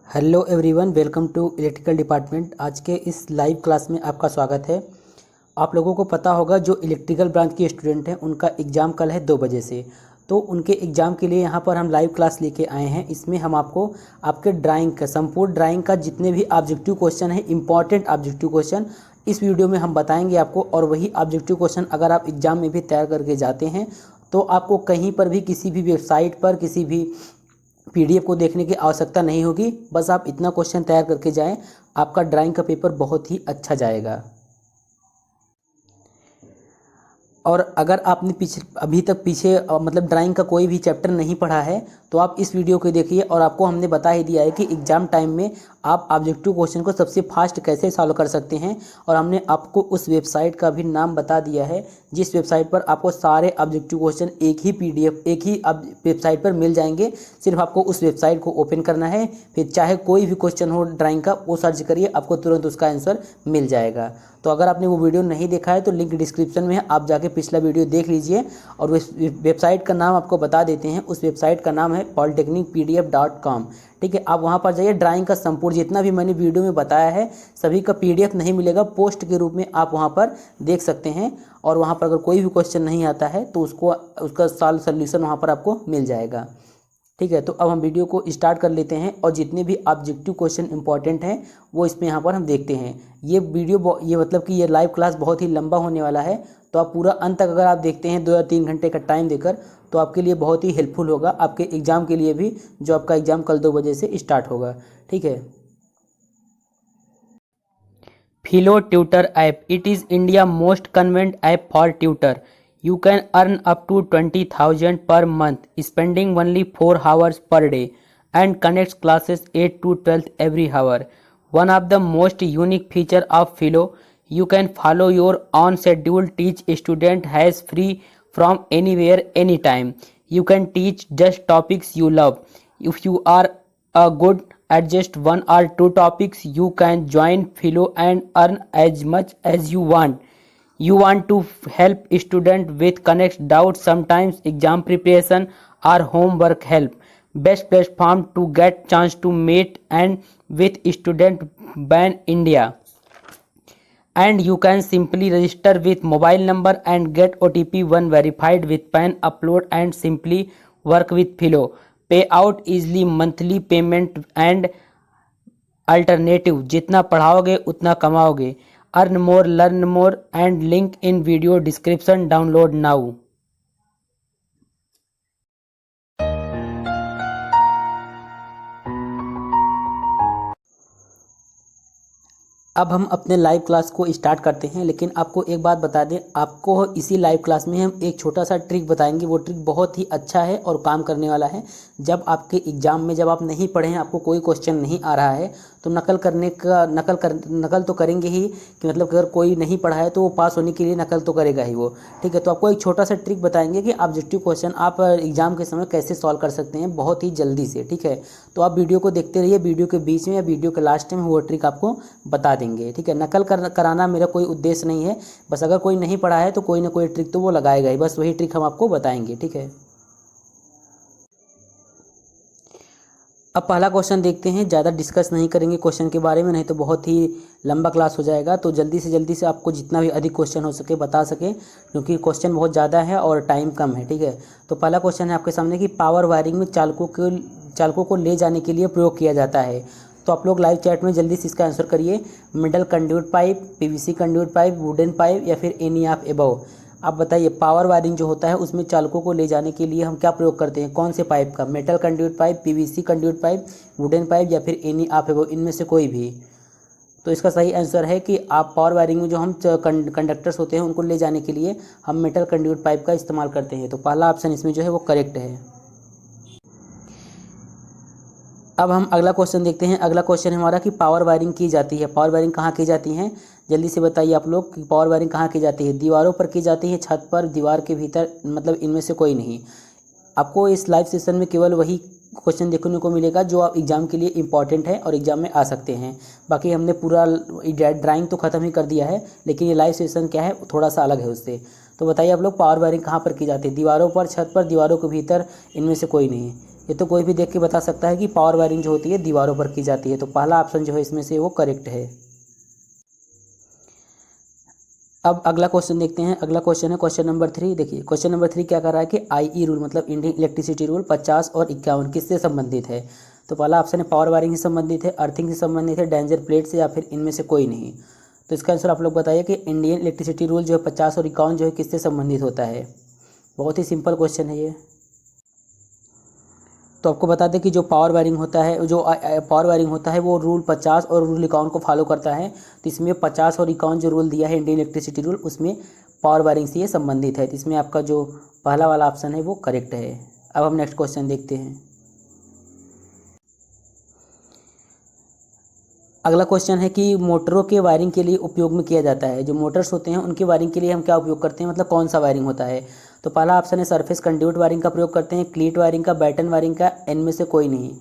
Hello everyone, welcome to electrical department. आज के इस लाइव क्लास में आपका स्वागत है। आप लोगों को पता होगा जो इलेक्ट्रिकल ब्रांच के स्टूडेंट हैं उनका एग्ज़ाम कल है 2 बजे से। तो उनके एग्ज़ाम के लिए यहाँ पर हम लाइव क्लास लेके आए हैं। इसमें हम आपको आपके ड्राइंग का संपूर्ण ड्राइंग का जितने भी ऑब्जेक्टिव क्वेश्चन है, इंपॉर्टेंट ऑब्जेक्टिव क्वेश्चन इस वीडियो में हम बताएंगे आपको। और वही ऑब्जेक्टिव क्वेश्चन अगर आप एग्ज़ाम में भी तैयार करके जाते हैं तो आपको कहीं पर भी किसी भी वेबसाइट पर किसी भी पीडीएफ को देखने की आवश्यकता नहीं होगी। बस आप इतना क्वेश्चन तैयार करके जाएं, आपका ड्राइंग का पेपर बहुत ही अच्छा जाएगा। और अगर आपने अभी तक पीछे मतलब ड्राइंग का कोई भी चैप्टर नहीं पढ़ा है तो आप इस वीडियो को देखिए। और आपको हमने बता ही दिया है कि एग्ज़ाम टाइम में आप ऑब्जेक्टिव क्वेश्चन को सबसे फास्ट कैसे सॉल्व कर सकते हैं। और हमने आपको उस वेबसाइट का भी नाम बता दिया है जिस वेबसाइट पर आपको सारे ऑब्जेक्टिव क्वेश्चन एक ही पीडीएफ एक ही वेबसाइट पर मिल जाएंगे। सिर्फ आपको उस वेबसाइट को ओपन करना है, फिर चाहे कोई भी क्वेश्चन हो ड्राइंग का वो सर्च करिए, आपको तुरंत उसका आंसर मिल जाएगा। तो अगर आपने वो वीडियो नहीं देखा है तो लिंक डिस्क्रिप्शन में है, आप जाके पिछला वीडियो देख लीजिए। और उस वेबसाइट का नाम आपको बता देते हैं। उस वेबसाइट का नाम है polytechnicpdf.com। ठीक है, आप वहाँ पर जाइए। ड्राइंग का संपूर्ण जितना भी मैंने वीडियो में बताया है सभी का पीडीएफ नहीं मिलेगा, पोस्ट के रूप में आप वहाँ पर देख सकते हैं। और वहाँ पर अगर कोई भी क्वेश्चन नहीं आता है तो उसका सॉल्यूशन वहाँ पर आपको मिल जाएगा। ठीक है, तो अब हम वीडियो को स्टार्ट कर लेते हैं और जितने भी ऑब्जेक्टिव क्वेश्चन इंपॉर्टेंट हैं वो इसमें यहाँ पर हम देखते हैं। ये वीडियो ये मतलब कि ये लाइव क्लास बहुत ही लंबा होने वाला है, तो आप पूरा अंत तक अगर आप देखते हैं 2 या 3 घंटे का टाइम देकर तो आपके लिए बहुत ही हेल्पफुल होगा, आपके एग्ज़ाम के लिए भी, जो आपका एग्ज़ाम कल 2 बजे से स्टार्ट होगा। ठीक है। Philo Tutor app. It is India most convenient app for tutor. You can earn up to 20,000 per month, spending only 4 hours per day, and connects classes 8 to 12 every hour. One of the most unique feature of Philo, you can follow your own schedule, teach student has free from anywhere, anytime. You can teach just topics you love. If you are a good at just 1 or 2 topics, you can join Philo and earn as much as you want. You want to help student with connect doubts, sometimes exam preparation or homework help. Best platform to get chance to meet and with student ban India. And you can simply register with mobile number and get OTP one verified with PAN upload and simply work with Philo. Pay out easily monthly payment and alternative, जितना पढ़ाओगे उतना कमाओगे। Earn more, learn more and link in video description. Download now. अब हम अपने live class को start करते हैं, लेकिन आपको एक बात बता दें, आपको इसी लाइव क्लास में हम एक छोटा सा ट्रिक बताएंगे। वो ट्रिक बहुत ही अच्छा है और काम करने वाला है। जब आपके एग्ज़ाम में जब आप नहीं पढ़े हैं, आपको कोई क्वेश्चन नहीं आ रहा है तो नकल तो करेंगे ही, कि मतलब अगर कोई नहीं पढ़ा है तो वो पास होने के लिए नकल तो करेगा ही वो। ठीक है, तो आपको एक छोटा सा ट्रिक बताएंगे कि ऑब्जेक्टिव क्वेश्चन आप एग्ज़ाम के समय कैसे सॉल्व कर सकते हैं बहुत ही जल्दी से। ठीक है, तो आप वीडियो को देखते रहिए, वीडियो के बीच में या वीडियो के लास्ट में वो ट्रिक आपको बता देंगे। ठीक है, नकल कराना मेरा कोई उद्देश्य नहीं है, बस अगर कोई नहीं पढ़ा है तो कोई ना कोई ट्रिक तो वो लगाएगा ही, बस वही ट्रिक हम आपको बताएंगे। ठीक है, अब पहला क्वेश्चन देखते हैं। ज़्यादा डिस्कस नहीं करेंगे क्वेश्चन के बारे में, नहीं तो बहुत ही लंबा क्लास हो जाएगा। तो जल्दी से आपको जितना भी अधिक क्वेश्चन हो सके बता सके, क्योंकि क्वेश्चन बहुत ज़्यादा है और टाइम कम है। ठीक है, तो पहला क्वेश्चन है आपके सामने कि पावर वायरिंग में चालकों को ले जाने के लिए प्रयोग किया जाता है। तो आप लोग लाइव चैट में जल्दी से इसका आंसर करिए। Metal conduit pipe, PVC conduit pipe, wooden pipe या फिर एनी ऑफ एबव। आप बताइए, पावर वायरिंग जो होता है उसमें चालकों को ले जाने के लिए हम क्या प्रयोग करते हैं, कौन से पाइप का? Metal conduit pipe, PVC conduit pipe, wooden pipe या फिर एनी ऑफ एबव, इनमें से कोई भी। तो इसका सही आंसर है कि आप पावर वायरिंग में जो हम कंडक्टर्स होते हैं उनको ले जाने के लिए हम मेटल कंड्यूट पाइप का इस्तेमाल करते हैं। तो पहला ऑप्शन इसमें जो है वो करेक्ट है। अब हम अगला क्वेश्चन देखते हैं। अगला क्वेश्चन हमारा कि पावर वायरिंग की जाती है। पावर वायरिंग कहाँ की जाती है, जल्दी से बताइए आप लोग कि पावर वायरिंग कहाँ की जाती है? दीवारों पर की जाती है, छत पर, दीवार के भीतर, मतलब इनमें से कोई नहीं। आपको इस लाइव सेशन में केवल वही क्वेश्चन देखने को मिलेगा जो आप एग्ज़ाम के लिए इंपॉर्टेंट है और एग्ज़ाम में आ सकते हैं। बाकी हमने पूरा ड्राइंग तो ख़त्म ही कर दिया है, लेकिन ये लाइव सेशन क्या है थोड़ा सा अलग है उससे। तो बताइए आप लोग, पावर वायरिंग कहाँ पर की जाती है? दीवारों पर, छत पर, दीवारों के भीतर, इनमें से कोई नहीं। ये तो कोई भी देख के बता सकता है कि पावर वायरिंग जो होती है दीवारों पर की जाती है। तो पहला ऑप्शन जो है इसमें से वो करेक्ट है। अब अगला क्वेश्चन देखते हैं। अगला क्वेश्चन है क्वेश्चन नंबर 3। देखिए क्वेश्चन नंबर 3 क्या कर रहा है कि आईई रूल मतलब इंडियन इलेक्ट्रिसिटी रूल 50 और 51 किससे संबंधित है। तो पहला ऑप्शन है पावर वायरिंग से संबंधित है, अर्थिंग से संबंधित है, डेंजर प्लेट से, या फिर इनमें से कोई नहीं। तो इसका आंसर आप लोग बताइए कि इंडियन इलेक्ट्रिसिटी रूल जो है 50 और 51 जो है किससे संबंधित होता है। बहुत ही सिंपल क्वेश्चन है ये। तो आपको बता दें कि जो पावर वायरिंग होता है, जो पावर वायरिंग होता है वो रूल 50 और रूल 51 को फॉलो करता है। तो इसमें 50 और 51 जो रूल दिया है इंडियन इलेक्ट्रिसिटी रूल, उसमें पावर वायरिंग से ये संबंधित है। तो इसमें आपका जो पहला वाला ऑप्शन है वो करेक्ट है। अब हम नेक्स्ट क्वेश्चन देखते हैं। अगला क्वेश्चन है कि मोटरों के वायरिंग के लिए उपयोग में किया जाता है, जो मोटर्स होते हैं उनकी वायरिंग के लिए हम क्या उपयोग करते हैं, मतलब कौन सा वायरिंग होता है। तो पहला ऑप्शन है सरफेस कंड्यूट वायरिंग का प्रयोग करते हैं, क्लीट वायरिंग का, बैटन वायरिंग का, इनमें से कोई नहीं।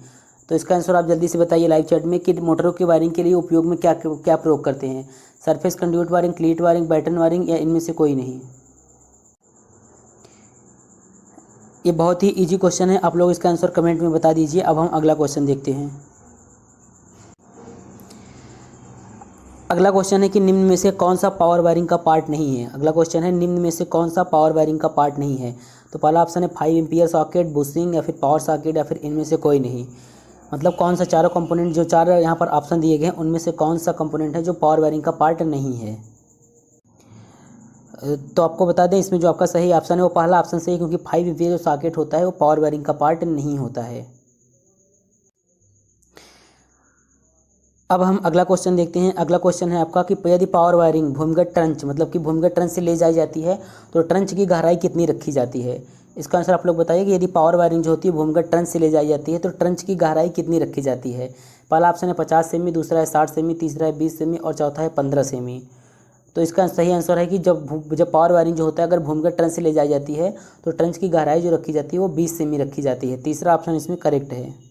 तो इसका आंसर आप जल्दी से बताइए लाइव चैट में कि मोटरों की वायरिंग के लिए उपयोग में क्या क्या प्रयोग करते हैं। Surface conduit wiring, cleat wiring, batten wiring, या इनमें से कोई नहीं। ये बहुत ही ईजी क्वेश्चन है, आप लोग इसका आंसर कमेंट में बता दीजिए। अब हम अगला क्वेश्चन देखते हैं। अगला क्वेश्चन है कि निम्न में से कौन सा पावर वायरिंग का पार्ट नहीं है। अगला क्वेश्चन है निम्न में से कौन सा पावर वायरिंग का पार्ट नहीं है। तो पहला ऑप्शन है 5 एम्पियर सॉकेट, बुशिंग, या फिर पावर सॉकेट, या फिर इनमें से कोई नहीं। मतलब कौन सा चारों कंपोनेंट, जो चार यहाँ पर ऑप्शन दिए गए हैं उनमें से कौन सा कंपोनेंट है जो पावर वायरिंग का पार्ट नहीं है। तो आपको बता दें इसमें जो आपका सही ऑप्शन है वो पहला ऑप्शन सही है, क्योंकि 5 एम्पियर जो सॉकेट होता है वो पावर वायरिंग का पार्ट नहीं होता है। अब हम अगला क्वेश्चन देखते हैं। अगला क्वेश्चन है आपका कि यदि पावर वायरिंग भूमिगत ट्रंच मतलब कि भूमिगत ट्रंच से ले जाई जाती है तो ट्रंच की गहराई कितनी रखी जाती है। इसका आंसर आप लोग बताइए कि यदि पावर वायरिंग जो होती है भूमिगत ट्रंच से ले जाई जाती है तो ट्रंच की गहराई कितनी रखी जाती है। पहला ऑप्शन है 50 सेमी, दूसरा है 60 सेमी, तीसरा है 20 सेमी, और चौथा है 15 सेमी। तो इसका सही आंसर है कि जब पावर वायरिंग जो होता है अगर भूमिगत ट्रंच से ले जाई जाती है तो ट्रंच की गहराई जो रखी जाती है वो 20 सेमी रखी जाती है। तीसरा ऑप्शन इसमें करेक्ट है।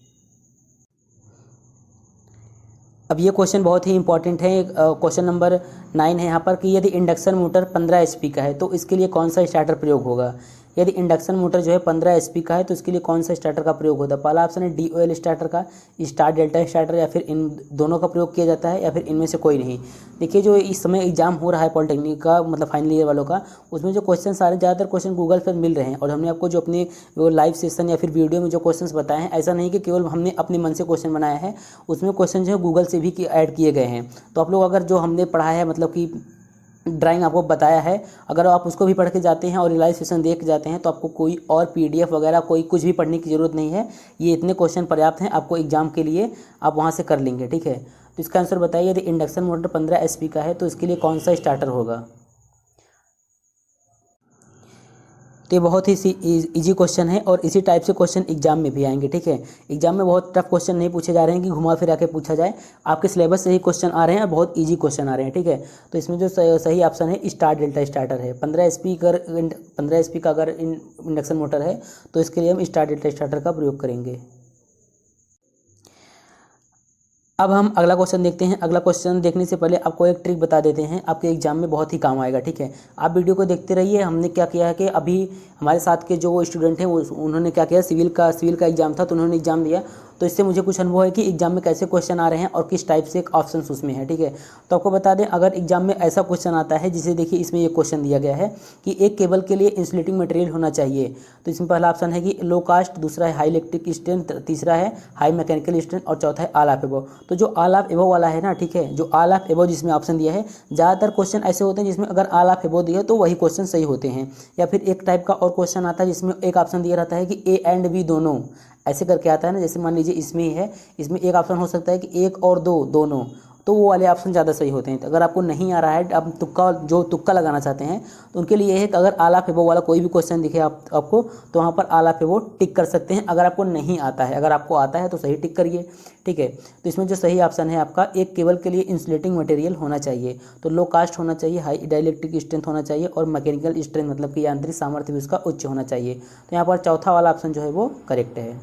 अब ये क्वेश्चन बहुत ही इंपॉर्टेंट है। क्वेश्चन नंबर 9 है यहाँ पर कि यदि इंडक्शन मोटर 15 एचपी का है तो इसके लिए कौन सा स्टार्टर प्रयोग होगा। यदि इंडक्शन मोटर जो है 15 एचपी का है तो इसके लिए कौन सा स्टार्टर का प्रयोग होता है। पहला ऑप्शन है DOL स्टार्टर का, स्टार डेल्टा स्टार्टर, या फिर इन दोनों का प्रयोग किया जाता है, या फिर इनमें से कोई नहीं। देखिए जो इस समय एग्जाम हो रहा है पॉलिटेक्निक का मतलब फाइनल ईयर वालों का, उसमें जो क्वेश्चन सारे ज़्यादातर क्वेश्चन गूगल पर मिल रहे हैं, और हमने आपको जो अपने लाइव सेशन या फिर वीडियो में जो क्वेश्चन बताए हैं, ऐसा नहीं कि केवल हमने अपने मन से क्वेश्चन बनाया है, उसमें क्वेश्चन जो है गूगल से भी ऐड किए गए हैं। तो आप लोग अगर जो हमने पढ़ा है मतलब कि ड्राइंग आपको बताया है, अगर आप उसको भी पढ़ के जाते हैं और लाइव सेशन देख के जाते हैं तो आपको कोई और PDF वगैरह कोई कुछ भी पढ़ने की ज़रूरत नहीं है। ये इतने क्वेश्चन पर्याप्त हैं आपको एग्जाम के लिए, आप वहाँ से कर लेंगे। ठीक है, तो इसका आंसर बताइए यदि इंडक्शन मोटर 15 एचपी का है तो इसके लिए कौन सा स्टार्टर होगा। तो ये बहुत ही इजी क्वेश्चन है और इसी टाइप से क्वेश्चन एग्जाम में भी आएंगे। ठीक है, एग्जाम में बहुत टफ क्वेश्चन नहीं पूछे जा रहे हैं कि घुमा फिरा के पूछा जाए, आपके सिलेबस से ही क्वेश्चन आ रहे हैं, बहुत इजी क्वेश्चन आ रहे हैं। ठीक है, तो इसमें जो सही ऑप्शन है स्टार डेल्टा स्टार्टर है। 15 एचपी का अगर इंडक्शन मोटर है तो इसके लिए हम स्टार डेल्टा स्टार्टर का प्रयोग करेंगे। अब हम अगला क्वेश्चन देखते हैं। अगला क्वेश्चन देखने से पहले आपको एक ट्रिक बता देते हैं, आपके एग्जाम में बहुत ही काम आएगा। ठीक है, आप वीडियो को देखते रहिए। हमने क्या किया है कि अभी हमारे साथ के जो स्टूडेंट हैं वो उन्होंने क्या किया, सिविल का एग्जाम था तो उन्होंने एग्जाम दिया, तो इससे मुझे कुछ अनुभव है कि एग्जाम में कैसे क्वेश्चन आ रहे हैं और किस टाइप से ऑप्शन उसमें है। ठीक है, तो आपको बता दें अगर एग्जाम में ऐसा क्वेश्चन आता है जिसे देखिए इसमें ये क्वेश्चन दिया गया है कि एक केबल के लिए इंसुलेटिंग मटेरियल होना चाहिए, तो इसमें पहला ऑप्शन है कि लो कास्ट, दूसरा है हाई इलेक्ट्रिक स्ट्रेंथ, तीसरा है हाई मैकेनिकल स्ट्रेंथ, और चौथा है ऑल ऑफ एबव। तो जो ऑल ऑफ एबव वाला है ना, ठीक है, जो ऑल ऑफ एबव जिसमें ऑप्शन दिया है, ज़्यादातर क्वेश्चन ऐसे होते हैं जिसमें अगर ऑल ऑफ एबव दिया तो वही क्वेश्चन सही होते हैं। या फिर एक टाइप का और क्वेश्चन आता है जिसमें एक ऑप्शन दिया रहता है कि A एंड B दोनों, ऐसे करके आता है ना, जैसे मान लीजिए इसमें ही है, इसमें एक ऑप्शन हो सकता है कि 1 और 2 दोनों, तो वो वाले ऑप्शन ज़्यादा सही होते हैं। तो अगर आपको नहीं आ रहा है, आप तुक्का लगाना चाहते हैं, तो उनके लिए ये है कि अगर ऑल ऑफ एबव वाला कोई भी क्वेश्चन दिखे आपको तो वहाँ पर ऑल ऑफ एबव टिक कर सकते हैं। अगर आपको नहीं आता है, अगर आपको आता है तो सही टिक करिए। ठीक है, तो इसमें जो सही ऑप्शन है आपका, एक केबल के लिए इंसुलेटिंग मटेरियल होना चाहिए, तो लो कास्ट होना चाहिए, हाई डाइलेक्ट्रिक स्ट्रेंथ होना चाहिए, और मैकेनिकल स्ट्रेंथ मतलब कि यांत्रिक सामर्थ्य भी उसका उच्च होना चाहिए। तो यहाँ पर चौथा वाला ऑप्शन जो है वो करेक्ट है।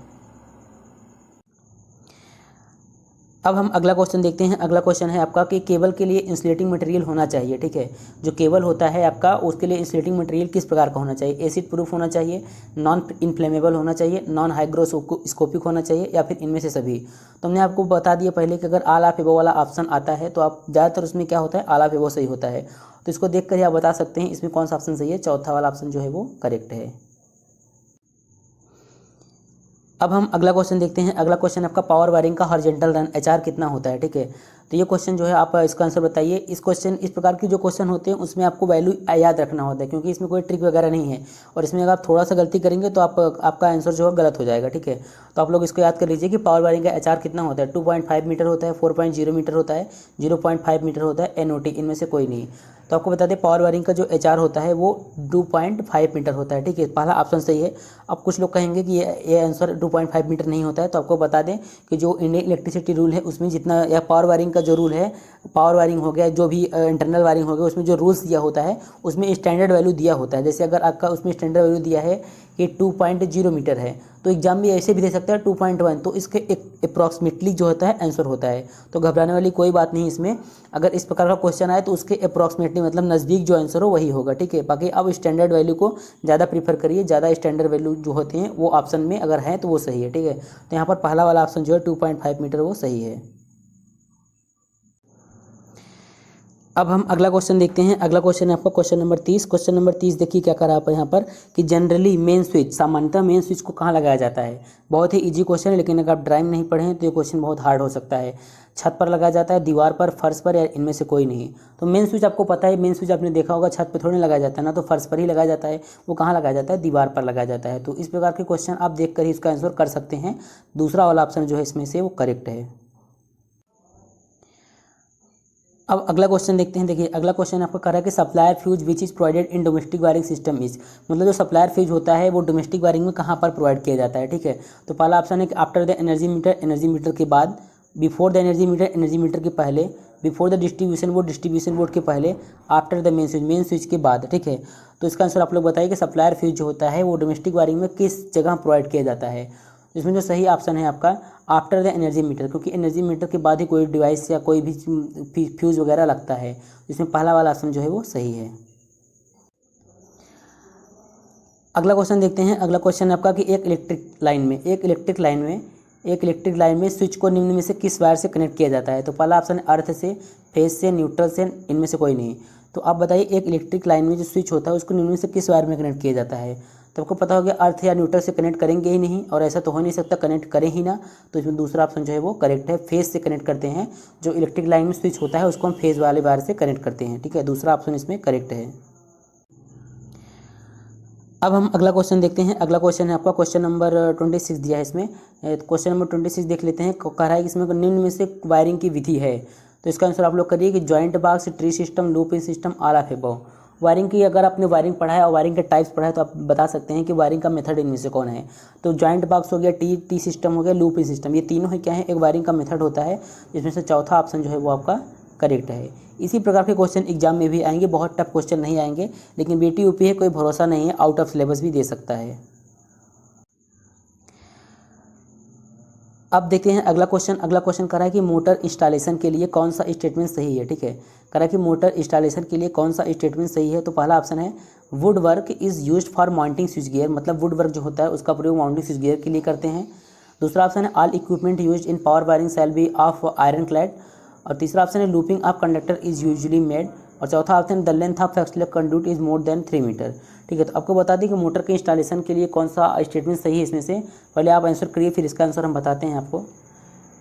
अब हम अगला क्वेश्चन देखते हैं। अगला क्वेश्चन है आपका कि केबल के लिए इंसुलेटिंग मटेरियल होना चाहिए, ठीक है। जो केबल होता है आपका, उसके लिए इंसुलेटिंग मटेरियल किस प्रकार का होना चाहिए? एसिड प्रूफ होना चाहिए, नॉन इनफ्लेमेबल होना चाहिए, नॉन हाइग्रोस्कोपिक होना चाहिए, या फिर इनमें से सभी। तो हमने आपको बता दिया पहले कि अगर आल ऑफ एबव वाला ऑप्शन आता है तो आप ज़्यादातर उसमें क्या होता है, आल ऑफ एबव सही होता है। तो इसको देख कर ही आप बता सकते हैं इसमें कौन सा ऑप्शन सही है। चौथा वाला ऑप्शन जो है वो करेक्ट है। अब हम अगला क्वेश्चन देखते हैं। अगला क्वेश्चन आपका पावर वायरिंग का हॉरिजॉन्टल रन एचआर कितना होता है, ठीक है। तो ये क्वेश्चन जो है आप इसका आंसर बताइए। इस प्रकार के जो क्वेश्चन होते हैं उसमें आपको वैल्यू याद रखना होता है, क्योंकि इसमें कोई ट्रिक वगैरह नहीं है। और इसमें अगर आप थोड़ा सा गलती करेंगे तो आपका आंसर जो है गलत हो जाएगा, ठीक है। तो आप लोग इसको याद कर लीजिए कि पावर वायरिंग का एचआर कितना होता है। 2.5 मीटर होता है, 4.0 मीटर होता है, 0.5 मीटर होता है, एनओटी, इनमें से कोई नहीं। तो आपको बता दें पावर वायरिंग का जो एचआर होता है वो 2.5 मीटर होता है, ठीक है। पहला ऑप्शन सही है। अब कुछ लोग कहेंगे कि ये आंसर 2.5 मीटर नहीं होता है, तो आपको बता दें कि जो इंडियन इलेक्ट्रिसिटी रूल है उसमें जितना, या पावर वायरिंग का जो रूल है, पावर वायरिंग हो गया, जो भी इंटरनल वायरिंग हो गया, उसमें जो रूल्स दिया होता है उसमें स्टैंडर्ड वैल्यू दिया होता है। जैसे अगर आपका उसमें स्टैंडर्ड वैल्यू दिया है कि 2.0 मीटर है, तो एग्जाम में ऐसे भी दे सकता है 2.1, तो इसके एक अप्रॉक्सीमेटली जो होता है आंसर होता है। तो घबराने वाली कोई बात नहीं इसमें। अगर इस प्रकार का क्वेश्चन आए तो उसके अप्रॉक्सीमेटली मतलब नज़दीक जो आंसर हो वही होगा, ठीक है। बाकी अब स्टैंडर्ड वैल्यू को ज़्यादा प्रीफर करिए, ज़्यादा स्टैंडर्ड वैल्यू जो होते हैं वो ऑप्शन में अगर है तो वो सही है, ठीक है। तो यहाँ पर पहला वाला ऑप्शन जो है 2.5 मीटर वो सही है। अब हम अगला क्वेश्चन देखते हैं। अगला क्वेश्चन है आपका क्वेश्चन नंबर 30। क्वेश्चन नंबर 30 देखिए क्या करा आप यहाँ पर कि जनरली मेन स्विच, सामान्यतः मेन स्विच को कहाँ लगाया जाता है। बहुत ही इजी क्वेश्चन है, लेकिन अगर आप ड्राइंग नहीं पढ़े हैं तो ये क्वेश्चन बहुत हार्ड हो सकता है। छत पर लगाया जाता है, दीवार पर, फर्श पर, या इनमें से कोई नहीं। तो मेन स्विच आपको पता है, मेन स्विच आपने देखा होगा छत पर थोड़ी लगाया जाता है ना, तो फर्श पर ही लगाया जाता है। वो कहाँ लगाया जाता है, दीवार पर लगाया जाता है। तो इस प्रकार के क्वेश्चन आप देख कर ही इसका आंसर कर सकते हैं। दूसरा वाला ऑप्शन जो है इसमें से वो करेक्ट है। अब अगला क्वेश्चन देखते हैं। देखिए अगला क्वेश्चन आपका कह रहा है कि supplier fuse which is provided in domestic wiring system is, मतलब जो सप्लायर फ्यूज होता है वो डोमेस्टिक वायरिंग में कहाँ पर प्रोवाइड किया जाता है, ठीक है। तो पहला ऑप्शन है कि after the energy meter, energy meter के बाद, before the energy meter, energy meter के पहले, before the distribution board, distribution board के पहले, after the main switch, main switch के बाद, ठीक है। तो इसका आंसर आप लोग बताइए कि सप्लायर फ्यूज जो होता है वो डोमेस्टिक वायरिंग में किस जगह प्रोवाइड किया जाता है। इसमें जो सही ऑप्शन है आपका आफ्टर द एनर्जी मीटर, क्योंकि एनर्जी मीटर के बाद ही कोई डिवाइस या कोई भी फ्यूज़ वगैरह लगता है। इसमें पहला वाला ऑप्शन जो है वो सही है। अगला क्वेश्चन देखते हैं। अगला क्वेश्चन है आपका कि एक इलेक्ट्रिक लाइन में स्विच को निम्न में से किस वायर से कनेक्ट किया जाता है। तो पहला ऑप्शन है अर्थ से, फेज से, न्यूट्रल से, इनमें से कोई नहीं। तो आप बताइए एक इलेक्ट्रिक लाइन में जो स्विच होता है उसको निम्न में से किस वायर में कनेक्ट किया जाता है। तो आपको पता हो गया अर्थ या न्यूट्रल से कनेक्ट करेंगे ही नहीं, और ऐसा तो हो नहीं सकता, कनेक्ट करें ही ना। तो इसमें दूसरा ऑप्शन जो है वो करेक्ट है, फेज से कनेक्ट करते हैं। जो इलेक्ट्रिक लाइन में स्विच होता है उसको हम फेज वाले वायर से कनेक्ट करते हैं, ठीक है। दूसरा ऑप्शन इसमें करेक्ट है। अब हम अगला क्वेश्चन देखते हैं। अगला क्वेश्चन है आपका क्वेश्चन नंबर 26 दिया है इसमें। क्वेश्चन नंबर 26 देख लेते हैं। कह रहा है कि इसमें निम्न में से वायरिंग की विधि है। तो इसका आंसर आप लोग करिए कि joint box, tree system, loop in system, all of above. Wiring की अगर आपने वायरिंग पढ़ा है और वायरिंग के टाइप्स पढ़ा है तो आप बता सकते हैं कि वायरिंग का मेथड इनमें से कौन है। तो जॉइंट बॉक्स हो गया, टी सिस्टम हो गया, लूप इन सिस्टम, ये तीनों ही क्या है, एक वायरिंग का मेथड होता है, जिसमें से चौथा ऑप्शन जो है वो आपका करेक्ट है। इसी प्रकार के क्वेश्चन एग्जाम में भी आएंगे, बहुत टफ क्वेश्चन नहीं आएंगे, लेकिन बेटी यूपी है, कोई भरोसा नहीं है, आउट ऑफ सिलेबस भी दे सकता है। अब देखते हैं अगला क्वेश्चन। अगला क्वेश्चन कह रहा है कि मोटर इंस्टॉलेशन के लिए कौन सा स्टेटमेंट सही है, ठीक है। कह रहा है कि मोटर इंस्टॉलेशन के लिए कौन सा स्टेटमेंट सही है। तो पहला ऑप्शन है would work is used for mounting switch gear, मतलब वुड वर्क जो होता है उसका प्रयोग माउंटिंग स्विच गियर के लिए करते हैं। दूसरा ऑप्शन है all equipment used in power wiring shall be of iron clad. और तीसरा ऑप्शन है looping of conductor is usually made. और चौथा option the length of flexible conduct is more than 3 metre, ठीक है। तो आपको बता दें कि मोटर के इंस्टॉलेशन के लिए कौन सा स्टेटमेंट सही है। इसमें से पहले आप आंसर करिए, फिर इसका आंसर हम बताते हैं आपको,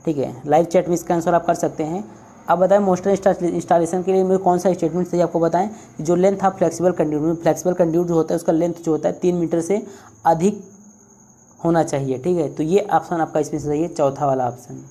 ठीक है। लाइव चैट में इसका आंसर आप कर सकते हैं। आप बताएं मोटर इंस्टॉलेशन के लिए कौन सा स्टेटमेंट सही, आपको बताएं जो length of flexible conduct, flexible conduct जो होता है उसका लेंथ जो होता है 3 मीटर से अधिक होना चाहिए, ठीक है। तो ये ऑप्शन आपका इसमें से सही है, चौथा वाला ऑप्शन।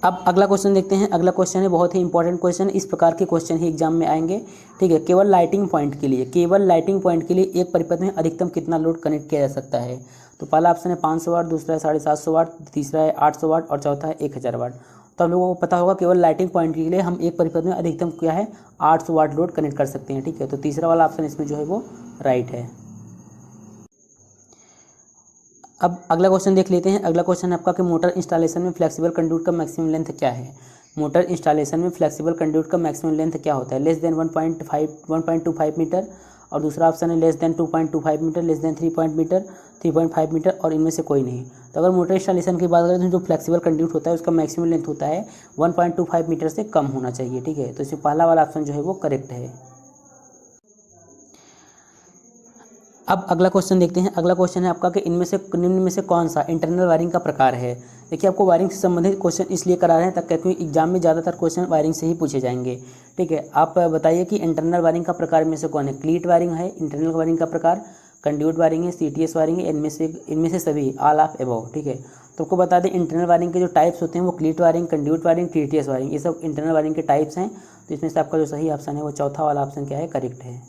अब अगला क्वेश्चन देखते हैं। अगला क्वेश्चन है बहुत ही इंपॉर्टेंट क्वेश्चन, इस प्रकार के क्वेश्चन ही एग्जाम में आएंगे, ठीक है। केवल लाइटिंग पॉइंट के लिए एक परिपथ में अधिकतम कितना लोड कनेक्ट किया जा सकता है। तो पहला ऑप्शन है 500 वाट, दूसरा है 750 वाट, तीसरा है 800 वाट और चौथा है 1000 वाट। तो हम लोगों को पता होगा केवल लाइटिंग पॉइंट के लिए हम एक परिपथ में अधिकतम क्या है 800 वाट लोड कनेक्ट कर सकते हैं, ठीक है। तो तीसरा वाला ऑप्शन इसमें जो है वो राइट है। अब अगला क्वेश्चन देख लेते हैं। अगला क्वेश्चन है आपका कि मोटर इंस्टॉलेशन में फ्लेक्सिबल कंडक्ट का मैक्सिमम लेंथ क्या है। मोटर इंस्टॉलेशन में फ्लेक्सिबल कंडक्ट का मैक्सिमम लेंथ क्या होता है। लेस देन 1.25 मीटर, और दूसरा ऑप्शन है less than 2.25 metre, less than 3.5 metre, और इनमें से कोई नहीं। तो अगर मोटर इंस्टॉलेशन की बात करें तो जो फ्लेक्सिबल कंडक्ट होता है उसका मैक्सिमम लेंथ होता है 1.25 मीटर से कम होना चाहिए, ठीक है। तो इसमें पहला वाला ऑप्शन जो है वो करेक्ट है। अब अगला क्वेश्चन देखते हैं। अगला क्वेश्चन है आपका कि निम्न में से कौन सा इंटरनल वायरिंग का प्रकार है। देखिए, आपको वायरिंग से संबंधित क्वेश्चन इसलिए करा रहे हैं ताकि क्योंकि एग्जाम में ज़्यादातर क्वेश्चन वायरिंग से ही पूछे जाएंगे, ठीक है। आप बताइए कि इंटरनल वायरिंग का प्रकार में से कौन है। क्लीट वायरिंग है इंटरनल वायरिंग का प्रकार, कंड्यूट वायरिंग है, CTS वायरिंग है, इनमें से सभी ऑल ऑफ अबव, ठीक है। तो आपको बता दें इंटरनल वायरिंग के जो टाइप्स होते हैं वो क्लीट wiring, conduit wiring, TTS wiring, ये सब इंटरनल वायरिंग के टाइप्स हैं। तो इसमें से आपका जो सही ऑप्शन है वो चौथा वाला ऑप्शन क्या है, करेक्ट है।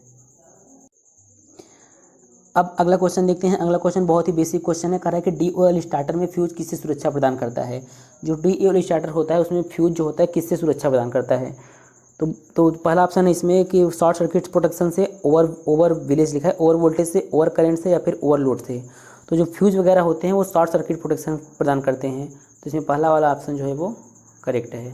अब अगला क्वेश्चन देखते हैं। अगला क्वेश्चन बहुत ही बेसिक क्वेश्चन है। कह रहा है कि DOL स्टार्टर में फ्यूज किससे सुरक्षा प्रदान करता है। जो DOL स्टार्टर होता है उसमें फ्यूज जो होता है किससे सुरक्षा प्रदान करता है। तो पहला ऑप्शन है इसमें कि शॉर्ट सर्किट प्रोटेक्शन से, ओवर विलेज लिखा है, ओवर वोल्टेज से, ओवर करंट से, या फिर ओवरलोड से। तो जो फ्यूज वगैरह होते हैं वो शॉर्ट सर्किट प्रोटेक्शन प्रदान करते हैं। तो इसमें पहला वाला ऑप्शन जो है वो करेक्ट है।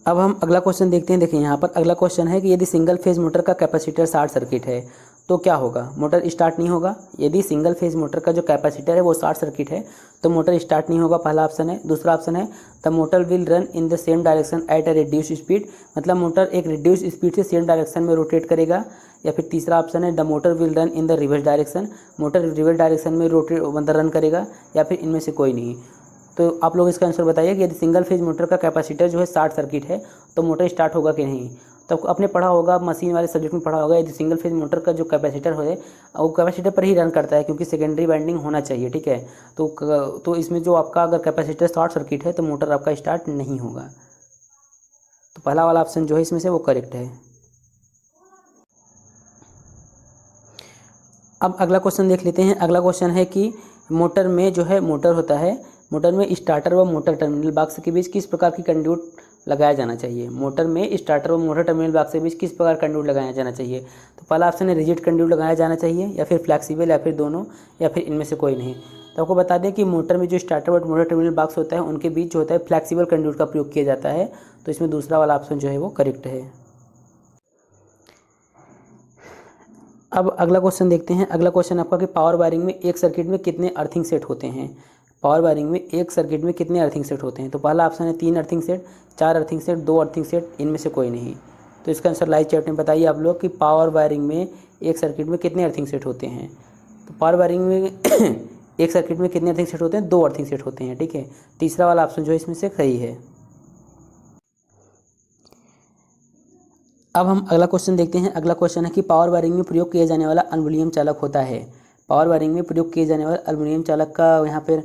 अब हम अगला क्वेश्चन देखते हैं। देखिए यहाँ पर अगला क्वेश्चन है कि यदि सिंगल फेज मोटर का कैपेसिटर शॉर्ट सर्किट है तो क्या होगा। मोटर स्टार्ट नहीं होगा। यदि सिंगल फेज मोटर का जो कैपेसिटर है वो शॉर्ट सर्किट है तो मोटर स्टार्ट नहीं होगा, पहला ऑप्शन है। दूसरा ऑप्शन है the motor will run in the same direction at a reduce speed, मतलब मोटर एक रिड्यूस स्पीड से सेम डायरेक्शन में रोटेट करेगा। या फिर तीसरा ऑप्शन है the motor will run in the reverse direction, motor reverse direction में रोटेट मतलब रन करेगा। या फिर इनमें से कोई नहीं। तो आप लोग इसका आंसर बताइए कि यदि सिंगल फेज मोटर का कैपेसिटर जो है शॉर्ट सर्किट है तो मोटर स्टार्ट होगा कि नहीं। तो आपने पढ़ा होगा, मशीन वाले सब्जेक्ट में पढ़ा होगा, यदि सिंगल फेज मोटर का जो कैपेसिटर है वो कैपेसिटर पर ही रन करता है क्योंकि सेकेंडरी वाइंडिंग होना चाहिए, ठीक है। तो इसमें जो आपका अगर कैपेसिटर शॉर्ट सर्किट है तो मोटर आपका स्टार्ट नहीं होगा। तो पहला वाला ऑप्शन जो है इसमें से वो करेक्ट है। अब अगला क्वेश्चन देख लेते हैं। अगला क्वेश्चन है कि मोटर में जो है मोटर होता है, मोटर में स्टार्टर व मोटर टर्मिनल बॉक्स के बीच किस प्रकार की कंड्यूट लगाया जाना चाहिए। मोटर में स्टार्टर व मोटर टर्मिनल बॉक्स के बीच किस प्रकार कंड्यूट लगाया जाना चाहिए। तो पहला ऑप्शन है रिजिड कंड्यूट लगाया जाना चाहिए, या फिर फ्लैक्सीबल, या फिर दोनों, या फिर इनमें से कोई नहीं। तो आपको बता दें कि मोटर में जो स्टार्टर व मोटर टर्मिनल बॉक्स होता है उनके बीच जो होता है फ्लैक्सीबल कंड्यूट का प्रयोग किया जाता है। तो इसमें दूसरा वाला ऑप्शन जो है वो करेक्ट है। अब अगला क्वेश्चन देखते हैं। अगला क्वेश्चन आपका कि पावर वायरिंग में एक सर्किट में कितने अर्थिंग सेट होते हैं। पावर वायरिंग में एक सर्किट में कितने अर्थिंग सेट होते हैं। तो पहला ऑप्शन है 3 earthing set, 4 earthing set, 2 earthing set, इनमें से कोई नहीं। तो इसका आंसर लाइव चैट में बताइए आप लोग कि पावर वायरिंग में एक सर्किट में कितने अर्थिंग सेट होते हैं। तो पावर वायरिंग में एक सर्किट में कितने अर्थिंग सेट होते हैं, 2 अर्थिंग सेट होते हैं, ठीक है। तीसरा वाला ऑप्शन जो है इसमें से सही है। अब हम अगला क्वेश्चन देखते हैं। अगला क्वेश्चन है कि पावर वायरिंग में प्रयोग किया जाने वाला एल्युमिनियम चालक होता है। पावर वायरिंग में प्रयोग किए जाने वाला एल्युमिनियम चालक का यहाँ पर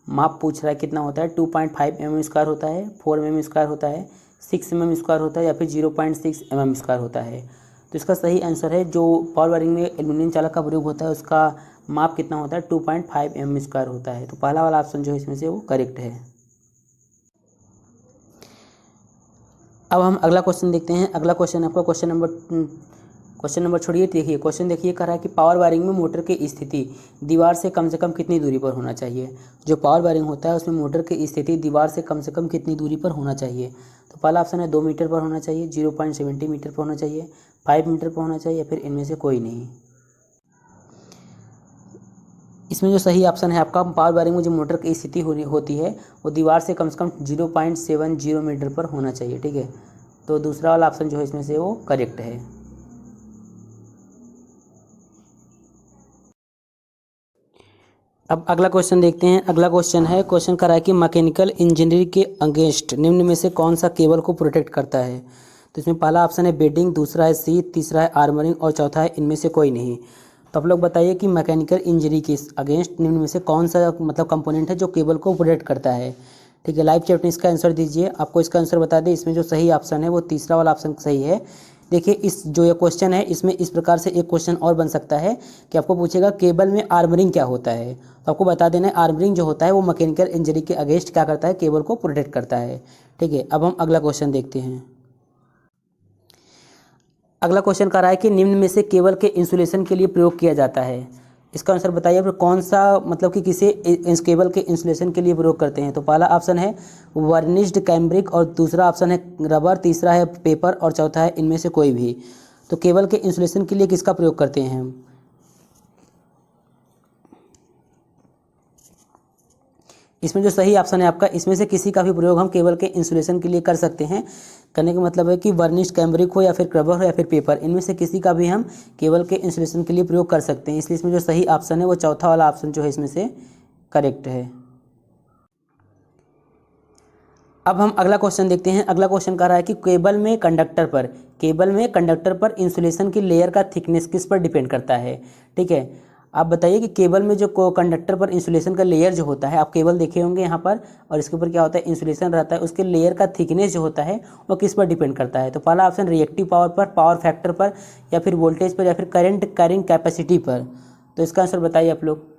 माप पूछ रहा है कितना होता है। 2.5 mm स्क्वायर होता है, 4 mm स्क्वायर होता है, 6 mm स्क्वायर होता है, या फिर 0.6 mm स्क्वायर होता है। तो इसका सही आंसर है जो पावर वायरिंग में एल्युमिनियम चालक का प्रयोग होता है उसका माप कितना होता है, 2.5 mm स्क्वायर होता है। तो पहला वाला ऑप्शन जो है इसमें से वो करेक्ट है। अब हम अगला क्वेश्चन देखते हैं। अगला क्वेश्चन आपका क्वेश्चन नंबर छोड़िए, देखिए क्वेश्चन देखिए, कह रहा है कि पावर वायरिंग में मोटर की स्थिति दीवार से कम कितनी दूरी पर होना चाहिए। जो पावर वायरिंग होता है उसमें मोटर की स्थिति दीवार से कम कितनी दूरी पर होना चाहिए। तो पहला ऑप्शन है 2 मीटर पर होना चाहिए, 0.70 मीटर पर होना चाहिए, 5 मीटर पर होना चाहिए, या फिर इनमें से कोई नहीं। इसमें जो सही ऑप्शन है आपका पावर वायरिंग में जो मोटर की स्थिति होती है वो दीवार से कम 0.70 मीटर पर होना चाहिए, ठीक है। तो दूसरा वाला ऑप्शन जो है इसमें से वो करेक्ट है। अब अगला क्वेश्चन देखते हैं। अगला क्वेश्चन है, क्वेश्चन कर रहा है कि मैकेनिकल इंजीनियरिंग के अगेंस्ट निम्न में से कौन सा केबल को प्रोटेक्ट करता है। तो इसमें पहला ऑप्शन है बेडिंग, दूसरा है सीट, तीसरा है आर्मरिंग, और चौथा है इनमें से कोई नहीं। तो आप लोग बताइए कि मैकेनिकल इंजरी के अगेंस्ट निम्न में से कौन सा मतलब कंपोनेंट है जो केबल को प्रोटेक्ट करता है, ठीक है। लाइव चैट में इसका आंसर दीजिए। आपको इसका आंसर बता दें, इसमें जो सही ऑप्शन है वो तीसरा वाला ऑप्शन सही है। देखिए इस जो ये क्वेश्चन है इसमें इस प्रकार से एक क्वेश्चन और बन सकता है कि आपको पूछेगा केबल में आर्मरिंग क्या होता है। तो आपको बता देना है आर्मरिंग जो होता है वो मैकेनिकल इंजरी के अगेंस्ट क्या करता है, केबल को प्रोटेक्ट करता है, ठीक है। अब हम अगला क्वेश्चन देखते हैं। अगला क्वेश्चन कह रहा है कि निम्न में से केबल के इंसुलेशन के लिए प्रयोग किया जाता है। इसका आंसर बताइए आप, कौन सा मतलब कि किसे इस केबल के इंसुलेशन के लिए प्रयोग करते हैं। तो पहला ऑप्शन है वर्निश्ड कैम्ब्रिक और दूसरा ऑप्शन है रबर, तीसरा है पेपर और चौथा है इनमें से कोई भी। तो केबल के इंसुलेशन के लिए किसका प्रयोग करते हैं हम। इसमें जो सही ऑप्शन है आपका, इसमें से किसी का भी प्रयोग हम केबल के इंसुलेशन के लिए कर सकते हैं। करने का मतलब है कि वर्निश्ड कैम्ब्रिक हो या फिर रबर हो या फिर पेपर, इनमें से किसी का भी हम केबल के इंसुलेशन के लिए प्रयोग कर सकते हैं। इसलिए इसमें जो सही ऑप्शन है वो चौथा वाला ऑप्शन जो है इसमें से करेक्ट है। अब हम अगला क्वेश्चन देखते हैं। अगला क्वेश्चन कह रहा है कि केबल में कंडक्टर पर इंसुलेशन की लेयर का थिकनेस किस पर डिपेंड करता है। ठीक है, आप बताइए कि केबल में जो कंडक्टर पर इंसुलेशन का लेयर जो होता है, आप केबल देखे होंगे यहाँ पर, और इसके ऊपर क्या होता है इंसुलेशन रहता है, उसके लेयर का थिकनेस जो होता है वो किस पर डिपेंड करता है। तो पहला ऑप्शन रिएक्टिव पावर पर, पावर फैक्टर पर, या फिर वोल्टेज पर, या फिर करंट कैरिंग कैपेसिटी पर। तो इसका आंसर बताइए आप लोग।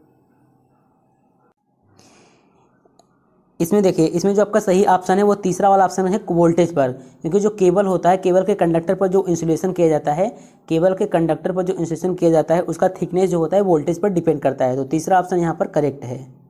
इसमें देखिए, इसमें जो आपका सही ऑप्शन है वो तीसरा वाला ऑप्शन है वोल्टेज पर, क्योंकि जो केबल होता है, केबल के कंडक्टर पर जो इंसुलेशन किया जाता है, केबल के कंडक्टर पर जो इंसुलेशन किया जाता है उसका थिकनेस जो होता है वोल्टेज पर डिपेंड करता है। तो तीसरा ऑप्शन यहाँ पर करेक्ट है।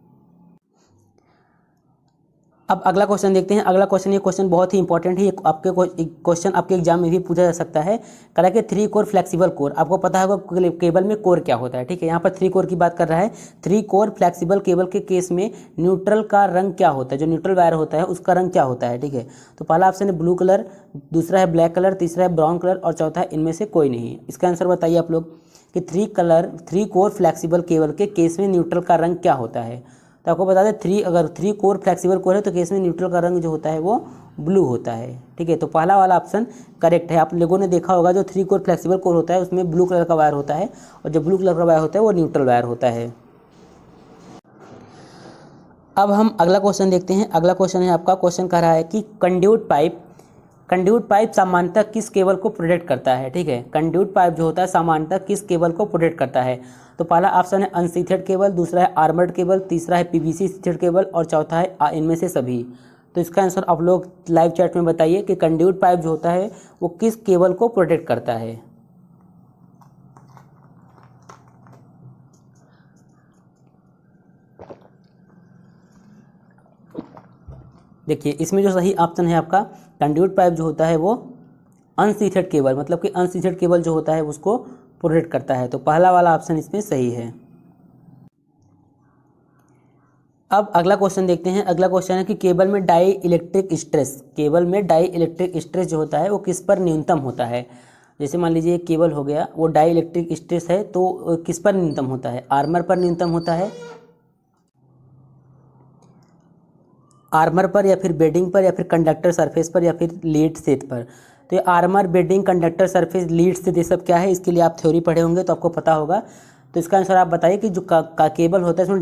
अब अगला क्वेश्चन देखते हैं। अगला क्वेश्चन, ये क्वेश्चन बहुत ही इंपॉर्टेंट है। ये आपके क्वेश्चन आपके एग्जाम में भी पूछा जा सकता है। कह रहा है कि 3 कोर फ्लेक्सिबल कोर, आपको पता होगा केबल में कोर क्या होता है। ठीक है, यहाँ पर 3 कोर की बात कर रहा है। 3 कोर फ्लेक्सिबल केबल के केस में न्यूट्रल का रंग क्या होता है, जो न्यूट्रल वायर होता है उसका रंग क्या होता है। ठीक है, तो पहला ऑप्शन है ब्लू कलर, दूसरा है ब्लैक कलर, तीसरा है ब्राउन कलर और चौथा है इनमें से कोई नहीं। इसका आंसर बताइए आप लोग कि 3 कोर फ्लेक्सिबल केबल के केस में न्यूट्रल का रंग क्या होता है। तो आपको बता दें, अगर 3 कोर फ्लेक्सिबल कोर है तो केस में न्यूट्रल का रंग जो होता है वो ब्लू होता है। ठीक है, तो पहला वाला ऑप्शन करेक्ट है। आप लोगों ने देखा होगा जो 3 कोर फ्लेक्सिबल कोर होता है उसमें ब्लू कलर का वायर होता है, और जो ब्लू कलर का वायर होता है वो न्यूट्रल वायर होता है। अब हम अगला क्वेश्चन देखते हैं। अगला क्वेश्चन है आपका, क्वेश्चन कह रहा है कि कंड्यूट पाइप सामान्यतः किस केबल को प्रोटेक्ट करता है। ठीक है, कंड्यूट पाइप जो होता है सामान्यतः किस केबल को प्रोटेक्ट करता है। तो पहला ऑप्शन है अनशीथेड केबल, दूसरा है आर्मर्ड केबल, तीसरा है पीवीसी शीथेड केबल और चौथा है इनमें से सभी। तो इसका आंसर आप लोग लाइव चैट में बताइए कि कंड्यूट पाइप जो होता है वो किस केबल को प्रोटेक्ट करता है। देखिए, इसमें जो सही ऑप्शन है आपका, कंड्यूट पाइप जो होता है वो अनशीथेड केबल, मतलब कि अनशीथेड केबल जो होता है उसको प्रोटेक्ट करता है। तो पहला वाला ऑप्शन इसमें सही है। अब अगला क्वेश्चन देखते हैं। अगला क्वेश्चन है कि केबल में डाई इलेक्ट्रिक स्ट्रेस जो होता है वो किस पर न्यूनतम होता है। जैसे मान लीजिए एक केबल हो गया, वो डाई इलेक्ट्रिक स्ट्रेस है तो किस पर न्यूनतम होता है, आर्मर पर न्यूनतम होता है, आर्मर पर या फिर बेडिंग पर या फिर कंडक्टर सरफेस पर या फिर लीड शीथ पर। तो ये armour, bedding, conductor surface, lead sheath ये सब क्या है, इसके लिए आप थ्योरी पढ़े होंगे तो आपको पता होगा। तो इसका आंसर आप बताइए कि जो केबल होता है इसमें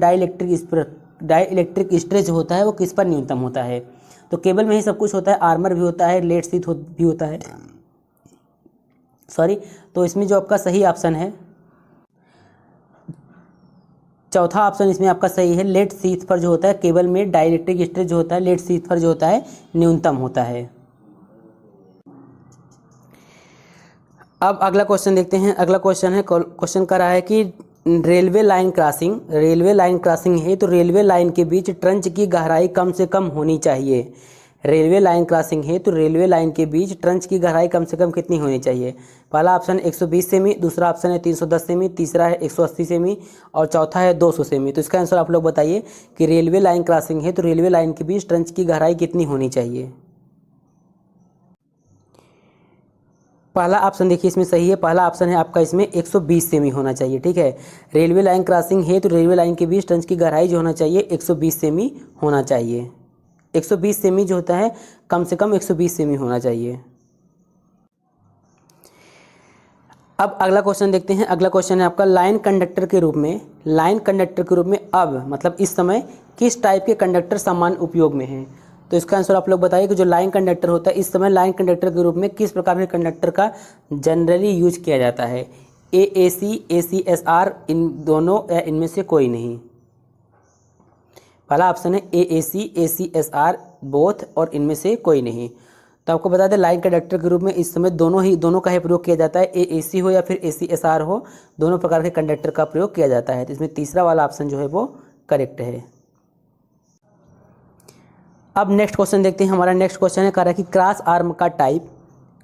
डाई इलेक्ट्रिक स्ट्रेस जो होता है वो किस पर न्यूनतम होता है। तो केबल में ही सब कुछ होता है, आर्मर भी होता है, लीड शीथ भी होता है, सॉरी। तो इसमें जो आपका सही ऑप्शन है चौथा ऑप्शन इसमें आपका सही है। लेड शीथ पर जो होता है केबल में डाइलेक्ट्रिक स्ट्रेस जो होता है लेड शीथ पर जो होता है न्यूनतम होता है। अब अगला क्वेश्चन देखते हैं। अगला क्वेश्चन है, क्वेश्चन कर रहा है कि रेलवे लाइन क्रॉसिंग है तो रेलवे लाइन के बीच ट्रंच की गहराई कम से कम होनी चाहिए। रेलवे लाइन क्रॉसिंग है तो रेलवे लाइन के बीच ट्रंच की गहराई कम से कम कितनी होनी चाहिए। पहला ऑप्शन है 120 सेमी, दूसरा ऑप्शन है 310 सेमी, तीसरा है 180 सेमी और चौथा है 200 सेमी। तो इसका आंसर आप लोग बताइए कि रेलवे लाइन क्रॉसिंग है तो रेलवे लाइन के बीच ट्रंच की गहराई कितनी होनी चाहिए। पहला ऑप्शन देखिए इसमें सही है। पहला ऑप्शन है आपका इसमें 120 सेमी होना चाहिए। ठीक है, रेलवे लाइन क्रॉसिंग है तो रेलवे लाइन के बीच ट्रंच की गहराई जो होना चाहिए 120 सेमी होना चाहिए। 120 सेमी जो होता है कम से कम 120 सेमी होना चाहिए। अब अगला क्वेश्चन देखते हैं। अगला क्वेश्चन है आपका लाइन कंडक्टर के रूप में अब मतलब इस समय किस टाइप के कंडक्टर सामान्य उपयोग में हैं। तो इसका आंसर आप लोग बताइए कि जो लाइन कंडक्टर होता है इस समय लाइन कंडक्टर के रूप में किस प्रकार के कंडक्टर का जनरली यूज किया जाता है। AAC, ACSR, इन दोनों या इनमें से कोई नहीं। पहला ऑप्शन है AAC, ACSR बोथ और इनमें से कोई नहीं। तो तो आपको बता दें लाइन कंडक्टर के रूप में इस समय दोनों का ही प्रयोग किया जाता है, AC हो या फिर ACSR हो, दोनों प्रकार के कंडक्टर का प्रयोग किया जाता है। तो इसमें तीसरा वाला ऑप्शन जो है वो करेक्ट है। अब नेक्स्ट क्वेश्चन देखते हैं। हमारा नेक्स्ट क्वेश्चन है, कह रहा है कि क्रॉस आर्म का टाइप,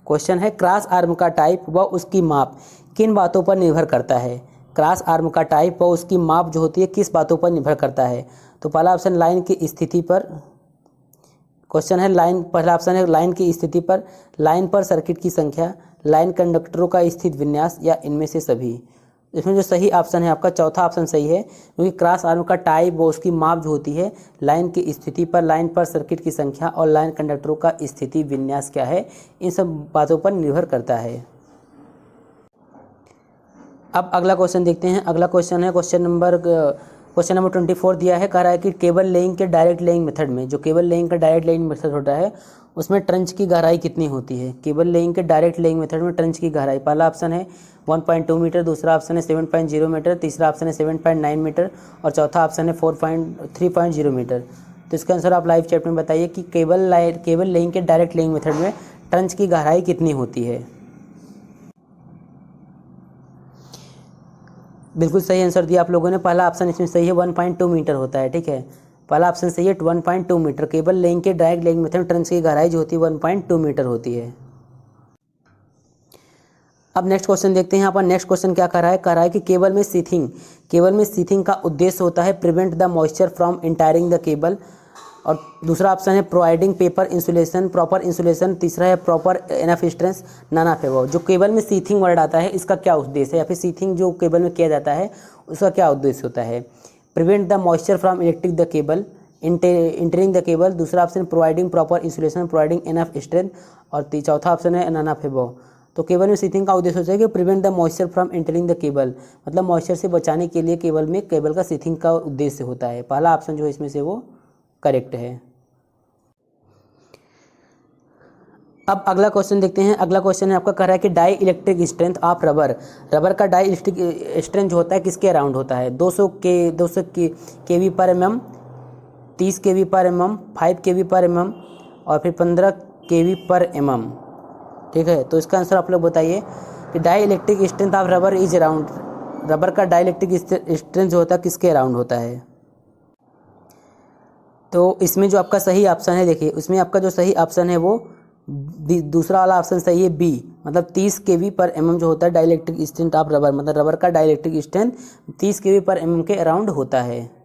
क्वेश्चन है क्रॉस आर्म का टाइप व उसकी माप किन बातों पर निर्भर करता है। क्रॉस आर्म का टाइप व उसकी माप जो होती है किस बातों पर निर्भर करता है। तो पहला ऑप्शन लाइन की स्थिति पर, क्वेश्चन है लाइन, पहला ऑप्शन है लाइन की स्थिति पर, लाइन पर सर्किट की संख्या, लाइन कंडक्टरों का स्थित विन्यास या इनमें से सभी। इसमें जो सही ऑप्शन है आपका चौथा ऑप्शन सही है, क्योंकि क्रॉस आर्म का टाइप व उसकी माप जो होती है लाइन की स्थिति पर, लाइन पर सर्किट की संख्या और लाइन कंडक्टरों का स्थिति विन्यास क्या है, इन सब बातों पर निर्भर करता है। अब अगला क्वेश्चन देखते हैं। अगला क्वेश्चन है क्वेश्चन नंबर 24 दिया है। कह रहा है कि केबल लेइंग के डायरेक्ट लेइंग मेथड में, जो केबल लेइंग का डायरेक्ट लेइंग मेथड होता है उसमें ट्रंच की गहराई कितनी होती है। केबल लेइंग के डायरेक्ट लेइंग मेथड में ट्रंच की गहराई, पहला ऑप्शन है 1.2 मीटर, दूसरा ऑप्शन है 7.0 मीटर, तीसरा ऑप्शन है 7.9 मीटर और चौथा ऑप्शन है 3.0 मीटर। तो इसका आंसर आप लाइव चैट में बताइए कि केबल लेइंग के डायरेक्ट लेइंग मेथड में ट्रंच की गहराई कितनी होती है। बिल्कुल सही आंसर दिया आप लोगों ने, पहला ऑप्शन इसमें सही है, 1.2 मीटर होता है। ठीक है, पहला ऑप्शन सही है 1.2 मीटर। केबल लेइंग के डायरेक्ट लेइंग मेथड में ट्रंच की गहराई जो होती है 1.2 मीटर होती है। अब नेक्स्ट क्वेश्चन देखते हैं। यहाँ पर नेक्स्ट क्वेश्चन क्या कर रहा है, कह रहा है कि केबल में सीथिंग का उद्देश्य होता है prevent the moisture from entering the cable, और दूसरा ऑप्शन है providing paper insulation, proper insulation, तीसरा है proper enough strength, none of above. जो केबल में सीथिंग वर्ड आता है इसका क्या उद्देश्य है, या फिर सीथिंग जो केबल में किया जाता है उसका क्या उद्देश्य होता है। Prevent the moisture from electric the cable, entering the cable, दूसरा option providing proper insulation, providing enough strength और चौथा ऑप्शन है नन ऑफ अबव। तो केबल में सीथिंग का उद्देश्य होता है कि prevent the moisture from entering the cable, मतलब मॉइस्चर से बचाने के लिए केबल का सीथिंग का उद्देश्य होता है। पहला ऑप्शन जो है इसमें से वो करेक्ट है। अब अगला क्वेश्चन देखते हैं। अगला क्वेश्चन है आपका, कह रहा है कि dielectric strength of rubber का डाई इलेक्ट्रिक स्ट्रेंथ जो होता है किसके अराउंड होता है। 200 kV पर mm, 30 kV पर mm, 5 kV पर mm और फिर 15 kV पर mm। ठीक है, तो इसका आंसर आप लोग बताइए कि dielectric strength of rubber is around, rubber का डाई इलेक्ट्रिक स्ट्रेंथ जो होता है किसके अराउंड होता है। तो इसमें जो आपका सही ऑप्शन है, देखिए उसमें आपका जो सही ऑप्शन है वो दूसरा वाला ऑप्शन सही है बी, मतलब 30 kV पर mm जो होता है dielectric strength of rubber, मतलब रबर का डाई इलेक्ट्रिक स्ट्रेंथ 30 kV पर mm के अराउंड होता है।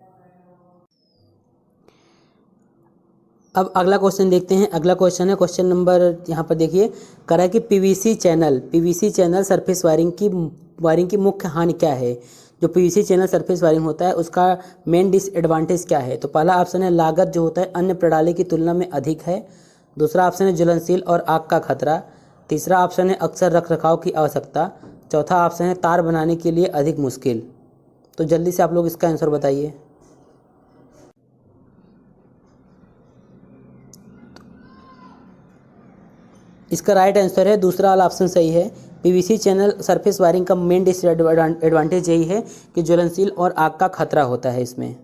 अब अगला क्वेश्चन देखते हैं। अगला क्वेश्चन है क्वेश्चन नंबर, यहाँ पर देखिए कह रहा है कि पीवीसी चैनल सरफेस वायरिंग की मुख्य हानि क्या है। जो पीवीसी चैनल सरफेस वायरिंग होता है उसका मेन डिसएडवांटेज क्या है। तो पहला ऑप्शन है लागत जो होता है अन्य प्रणाली की तुलना में अधिक है, दूसरा ऑप्शन है ज्वलनशील और आग का खतरा, तीसरा ऑप्शन है अक्सर रखरखाव की आवश्यकता, चौथा ऑप्शन है तार बनाने के लिए अधिक मुश्किल। तो जल्दी से आप लोग इसका आंसर बताइए। इसका राइट आंसर है दूसरा वाला ऑप्शन सही है। पीवीसी चैनल सरफेस वायरिंग का मेन डिसएडवांटेज यही है कि ज्वलनशील और आग का खतरा होता है इसमें।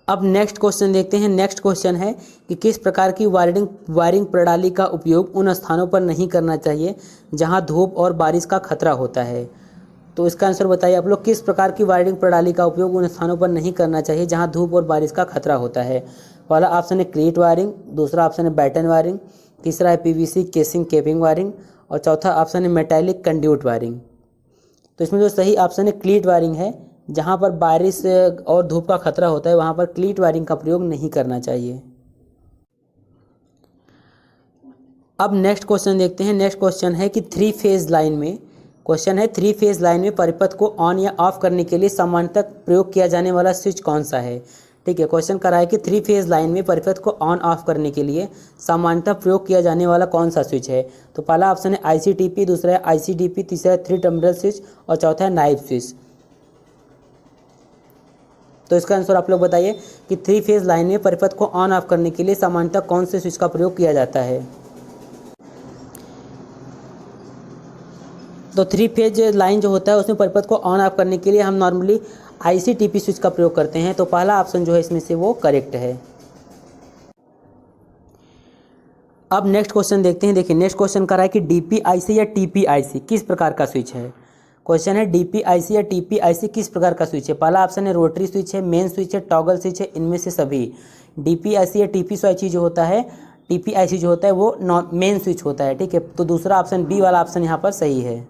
अब नेक्स्ट क्वेश्चन देखते हैं। नेक्स्ट क्वेश्चन है कि किस प्रकार की वायरिंग प्रणाली का उपयोग उन स्थानों पर नहीं करना चाहिए जहां धूप और बारिश का खतरा होता है। तो इसका आंसर बताइए आप लोग, किस प्रकार की वायरिंग प्रणाली का उपयोग उन स्थानों पर नहीं करना चाहिए जहां धूप और बारिश का खतरा होता है। पहला ऑप्शन है क्लीट वायरिंग, दूसरा ऑप्शन है बैटन वायरिंग, तीसरा है पीवीसी केसिंग कैपिंग वायरिंग और चौथा ऑप्शन है मेटालिक कंड्यूट वायरिंग। तो इसमें जो सही ऑप्शन है क्लीट वायरिंग है, जहाँ पर बारिश और धूप का खतरा होता है वहाँ पर क्लीट वायरिंग का प्रयोग नहीं करना चाहिए। अब नेक्स्ट क्वेश्चन देखते हैं। नेक्स्ट क्वेश्चन है कि थ्री फेज लाइन में परिपथ को ऑन या ऑफ करने के लिए सामान्यतः प्रयोग किया जाने वाला स्विच कौन सा है। ठीक है, क्वेश्चन कर रहा है कि थ्री फेज लाइन में परिपथ को ऑन ऑफ करने के लिए सामान्यतः प्रयोग किया जाने वाला कौन सा स्विच है। तो पहला ऑप्शन है ICTP, दूसरा है ICDP, तीसरा है 3 टर्मिनल स्विच और चौथा है नाइफ स्विच। तो इसका आंसर आप लोग बताइए कि थ्री फेज लाइन में परिपथ को ऑन ऑफ करने के लिए सामान्यतः कौन से स्विच का प्रयोग किया जाता है। तो थ्री फेज लाइन जो होता है उसमें परिपथ को ऑन ऑफ करने के लिए हम नॉर्मली ICTP स्विच का प्रयोग करते हैं। तो पहला ऑप्शन जो है इसमें से वो करेक्ट है। अब नेक्स्ट क्वेश्चन देखते हैं। देखिए नेक्स्ट क्वेश्चन कर रहा है कि डीपीआईसी या टीपीआईसी किस प्रकार का स्विच है। क्वेश्चन है डीपीआईसी या टीपीआईसी किस प्रकार का स्विच है। पहला ऑप्शन है रोटरी स्विच है, मेन स्विच है, टॉगल स्विच है, इनमें से सभी। डीपीआईसी या टीपीआईसी जो होता है, टीपीआईसी जो होता है वो नॉन मेन स्विच होता है, ठीक है। तो दूसरा ऑप्शन बी वाला ऑप्शन यहाँ पर सही है।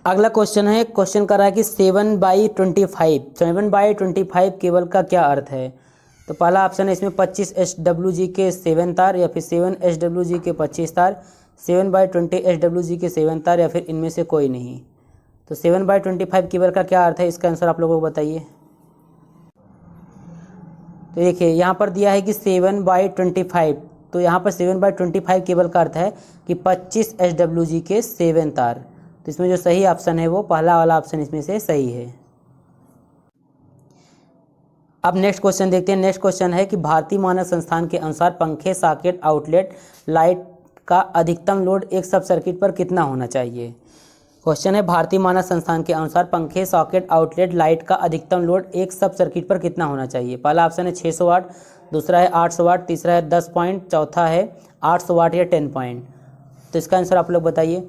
अगला क्वेश्चन है, क्वेश्चन कर रहा है कि 7/25 केबल का क्या अर्थ है। तो पहला ऑप्शन है इसमें 25 HWG के 7 तार, या फिर 7 HWG के 25 तार, 7/20 HWG के 7 तार, या फिर इनमें से कोई नहीं। तो 7/25 केबल का क्या अर्थ है, इसका आंसर आप लोगों को बताइए। तो देखिए यहाँ पर दिया है कि 7/25, तो यहाँ पर 7/25 केबल का अर्थ है कि 25 HWG के 7 तार। तो इसमें जो सही ऑप्शन है वो पहला वाला ऑप्शन इसमें से सही है। अब नेक्स्ट क्वेश्चन देखते हैं। नेक्स्ट क्वेश्चन है कि भारतीय मानक संस्थान के अनुसार पंखे, सॉकेट, आउटलेट लाइट का अधिकतम लोड एक सब सर्किट पर कितना होना चाहिए। क्वेश्चन है भारतीय मानक संस्थान के अनुसार पंखे, सॉकेट, आउटलेट लाइट का अधिकतम लोड एक सब सर्किट पर कितना होना चाहिए। पहला ऑप्शन है 600 वाट, दूसरा है 800 वाट, तीसरा है 10 पॉइंट, चौथा है 800 वाट या 10 पॉइंट। तो इसका आंसर आप लोग बताइए।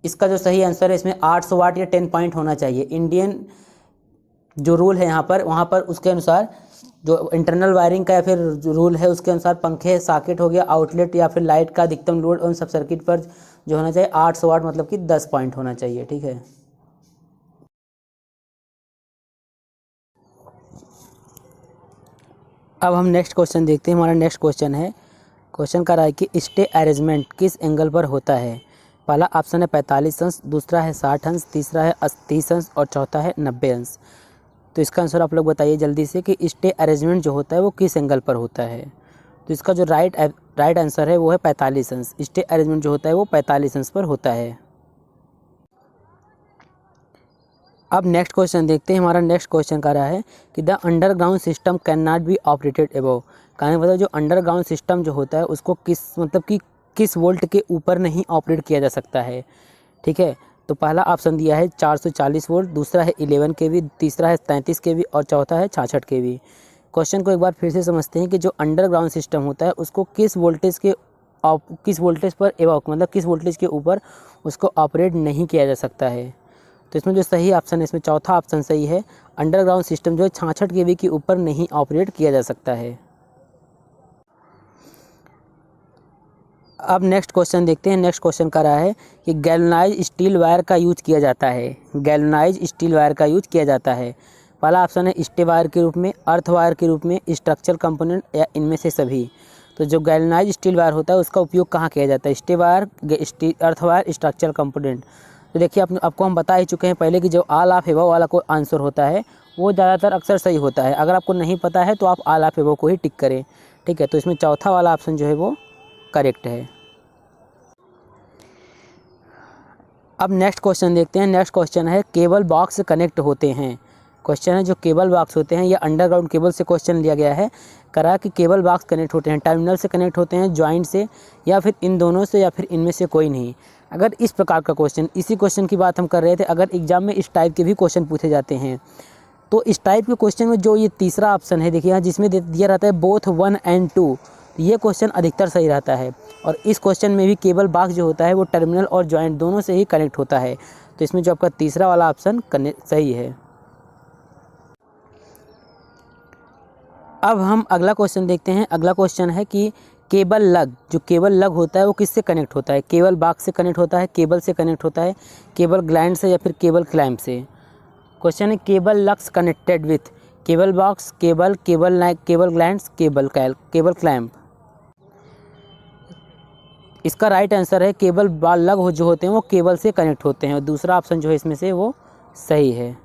इसका जो सही आंसर है इसमें 800 वाट या 10 पॉइंट होना चाहिए। इंडियन जो रूल है यहाँ पर, वहाँ पर उसके अनुसार जो इंटरनल वायरिंग का या फिर जो रूल है उसके अनुसार पंखे, सॉकेट हो गया, आउटलेट या फिर लाइट का अधिकतम लोड उन सब सर्किट पर जो होना चाहिए 800 वाट, मतलब कि 10 पॉइंट होना चाहिए, ठीक है। अब हम नेक्स्ट क्वेश्चन देखते हैं। हमारा नेक्स्ट क्वेश्चन है, क्वेश्चन का रहा है कि स्टे अरेंजमेंट किस एंगल पर होता है। पहला ऑप्शन है 45 अंश, दूसरा है 60 अंश, तीसरा है 30 अंश और चौथा है 90 अंश। तो इसका आंसर आप लोग बताइए जल्दी से कि स्टे अरेंजमेंट जो होता है वो किस एंगल पर होता है। तो इसका जो राइट आंसर है वो है 45 अंश। स्टे अरेंजमेंट जो होता है वो 45 अंश पर होता है। अब नेक्स्ट क्वेश्चन देखते हैं। हमारा नेक्स्ट क्वेश्चन का रहा है कि the underground system can not be operated above. कहने मतलब जो अंडरग्राउंड सिस्टम जो होता है उसको किस वोल्ट के ऊपर नहीं ऑपरेट किया जा सकता है, ठीक है। तो पहला ऑप्शन दिया है 440 वोल्ट, दूसरा है 11 kV, तीसरा है 33 kV और चौथा है 66 kV। क्वेश्चन को एक बार फिर से समझते हैं कि जो अंडरग्राउंड सिस्टम होता है उसको किस वोल्टेज पर एवॉक मतलब किस वोल्टेज के ऊपर उसको ऑपरेट नहीं किया जा सकता है। तो इसमें जो सही ऑप्शन है इसमें चौथा ऑप्शन सही है। अंडरग्राउंड सिस्टम जो है 66 kV के ऊपर नहीं ऑपरेट किया जा सकता है। अब नेक्स्ट क्वेश्चन देखते हैं। नेक्स्ट क्वेश्चन का रहा है कि गैल्वनाइज स्टील वायर का यूज किया जाता है। गैल्वनाइज स्टील वायर का यूज किया जाता है। पहला ऑप्शन है स्टे वायर के रूप में, अर्थ वायर के रूप में, स्ट्रक्चरल कंपोनेंट या इनमें से सभी। तो जो गैल्वनाइज स्टील वायर होता है उसका उपयोग कहाँ किया जाता है, stay wire, earth wire, structural component. तो देखिए आपको हम बता ही चुके हैं पहले कि जो ऑल ऑफ एबव वाला कोई आंसर होता है वो ज़्यादातर अक्सर सही होता है। अगर आपको नहीं पता है तो आप ऑल ऑफ एबव को ही टिक करें, ठीक है। तो इसमें चौथा वाला ऑप्शन जो है वो करेक्ट है। अब नेक्स्ट क्वेश्चन देखते हैं। नेक्स्ट क्वेश्चन है केबल बॉक्स से कनेक्ट होते हैं। क्वेश्चन है जो केबल बॉक्स होते हैं, या अंडरग्राउंड केबल से क्वेश्चन लिया गया है। करा कि केबल बॉक्स कनेक्ट होते हैं टर्मिनल से कनेक्ट होते हैं, जॉइंट से, या फिर इन दोनों से, या फिर इनमें से कोई नहीं। अगर इस प्रकार का क्वेश्चन, इसी क्वेश्चन की बात हम कर रहे थे, अगर एग्जाम में इस टाइप के भी क्वेश्चन पूछे जाते हैं तो इस टाइप के क्वेश्चन में जो ये तीसरा ऑप्शन है देखिए यहाँ जिसमें दिया रहता है बोथ 1 and 2, ये क्वेश्चन अधिकतर सही रहता है। और इस क्वेश्चन में भी केबल बॉक्स जो होता है वो टर्मिनल और जॉइंट दोनों से ही कनेक्ट होता है। तो इसमें जो आपका तीसरा वाला ऑप्शन सही है। अब हम अगला क्वेश्चन देखते हैं। अगला क्वेश्चन है कि केबल लग होता है वो किससे कनेक्ट होता है। केबल बॉक्स से कनेक्ट होता है, केबल से कनेक्ट होता है, केबल ग्लैंड से, या फिर केबल क्लैंप से। क्वेश्चन है cable lugs connected with cable box, cable glands, cable clamp. इसका राइट आंसर है केबल लग जो होते हैं वो केबल से कनेक्ट होते हैं, और दूसरा ऑप्शन जो है इसमें से वो सही है।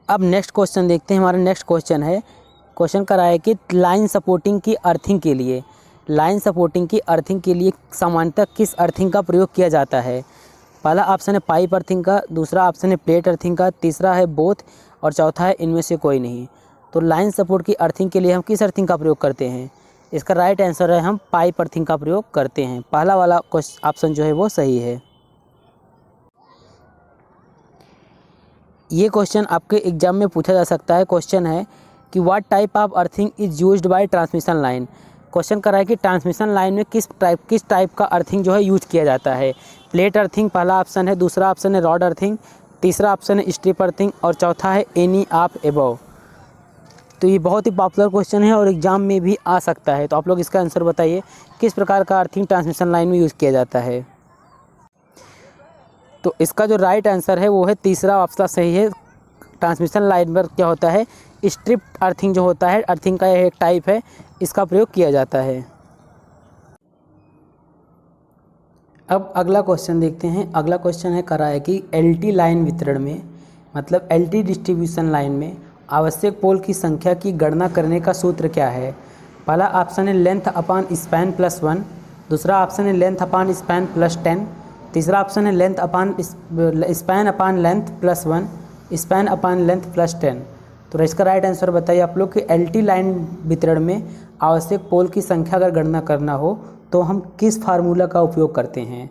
अब नेक्स्ट क्वेश्चन देखते हैं। हमारा नेक्स्ट क्वेश्चन है, क्वेश्चन का रहा है कि लाइन सपोर्टिंग की अर्थिंग के लिए सामान्यतः किस अर्थिंग का प्रयोग किया जाता है। पहला ऑप्शन है पाइप अर्थिंग का, दूसरा ऑप्शन है प्लेट अर्थिंग का, तीसरा है बोथ और चौथा है इनमें से कोई नहीं। तो लाइन सपोर्ट की अर्थिंग के लिए हम किस अर्थिंग का प्रयोग करते हैं। इसका राइट आंसर है हम पाइप अर्थिंग का प्रयोग करते हैं। पहला वाला ऑप्शन जो है वो सही है। ये क्वेश्चन आपके एग्जाम में पूछा जा सकता है। क्वेश्चन है कि what type of earthing is used by transmission line. Question कर रहा है कि ट्रांसमिशन लाइन में किस टाइप का अर्थिंग जो है यूज किया जाता है। प्लेट अर्थिंग पहला ऑप्शन है, दूसरा ऑप्शन है रॉड अर्थिंग, तीसरा ऑप्शन है स्ट्रिप अर्थिंग और चौथा है एनी ऑफ एबव। तो ये बहुत ही पॉपुलर क्वेश्चन है और एग्जाम में भी आ सकता है। तो आप लोग इसका आंसर बताइए, किस प्रकार का अर्थिंग ट्रांसमिशन लाइन में यूज़ किया जाता है। तो इसका जो राइट आंसर है वो है तीसरा ऑप्शन सही है। ट्रांसमिशन लाइन पर क्या होता है, स्ट्रिप अर्थिंग जो होता है, अर्थिंग का यह एक टाइप है, इसका प्रयोग किया जाता है। अब अगला क्वेश्चन देखते हैं। अगला क्वेश्चन है करा है कि एलटी लाइन वितरण में, मतलब एलटी डिस्ट्रीब्यूशन लाइन में आवश्यक पोल की संख्या की गणना करने का सूत्र क्या है। पहला ऑप्शन है लेंथ अपान स्पैन प्लस 1, दूसरा ऑप्शन है लेंथ अपान स्पैन प्लस 10, तीसरा ऑप्शन है लेंथ अपान स्पैन अपान लेंथ प्लस 1, स्पैन अपान लेंथ प्लस 10। तो इसका राइट आंसर बताइए आप लोग कि एलटी लाइन वितरण में आवश्यक पोल की संख्या अगर गणना करना हो तो हम किस फार्मूला का उपयोग करते हैं।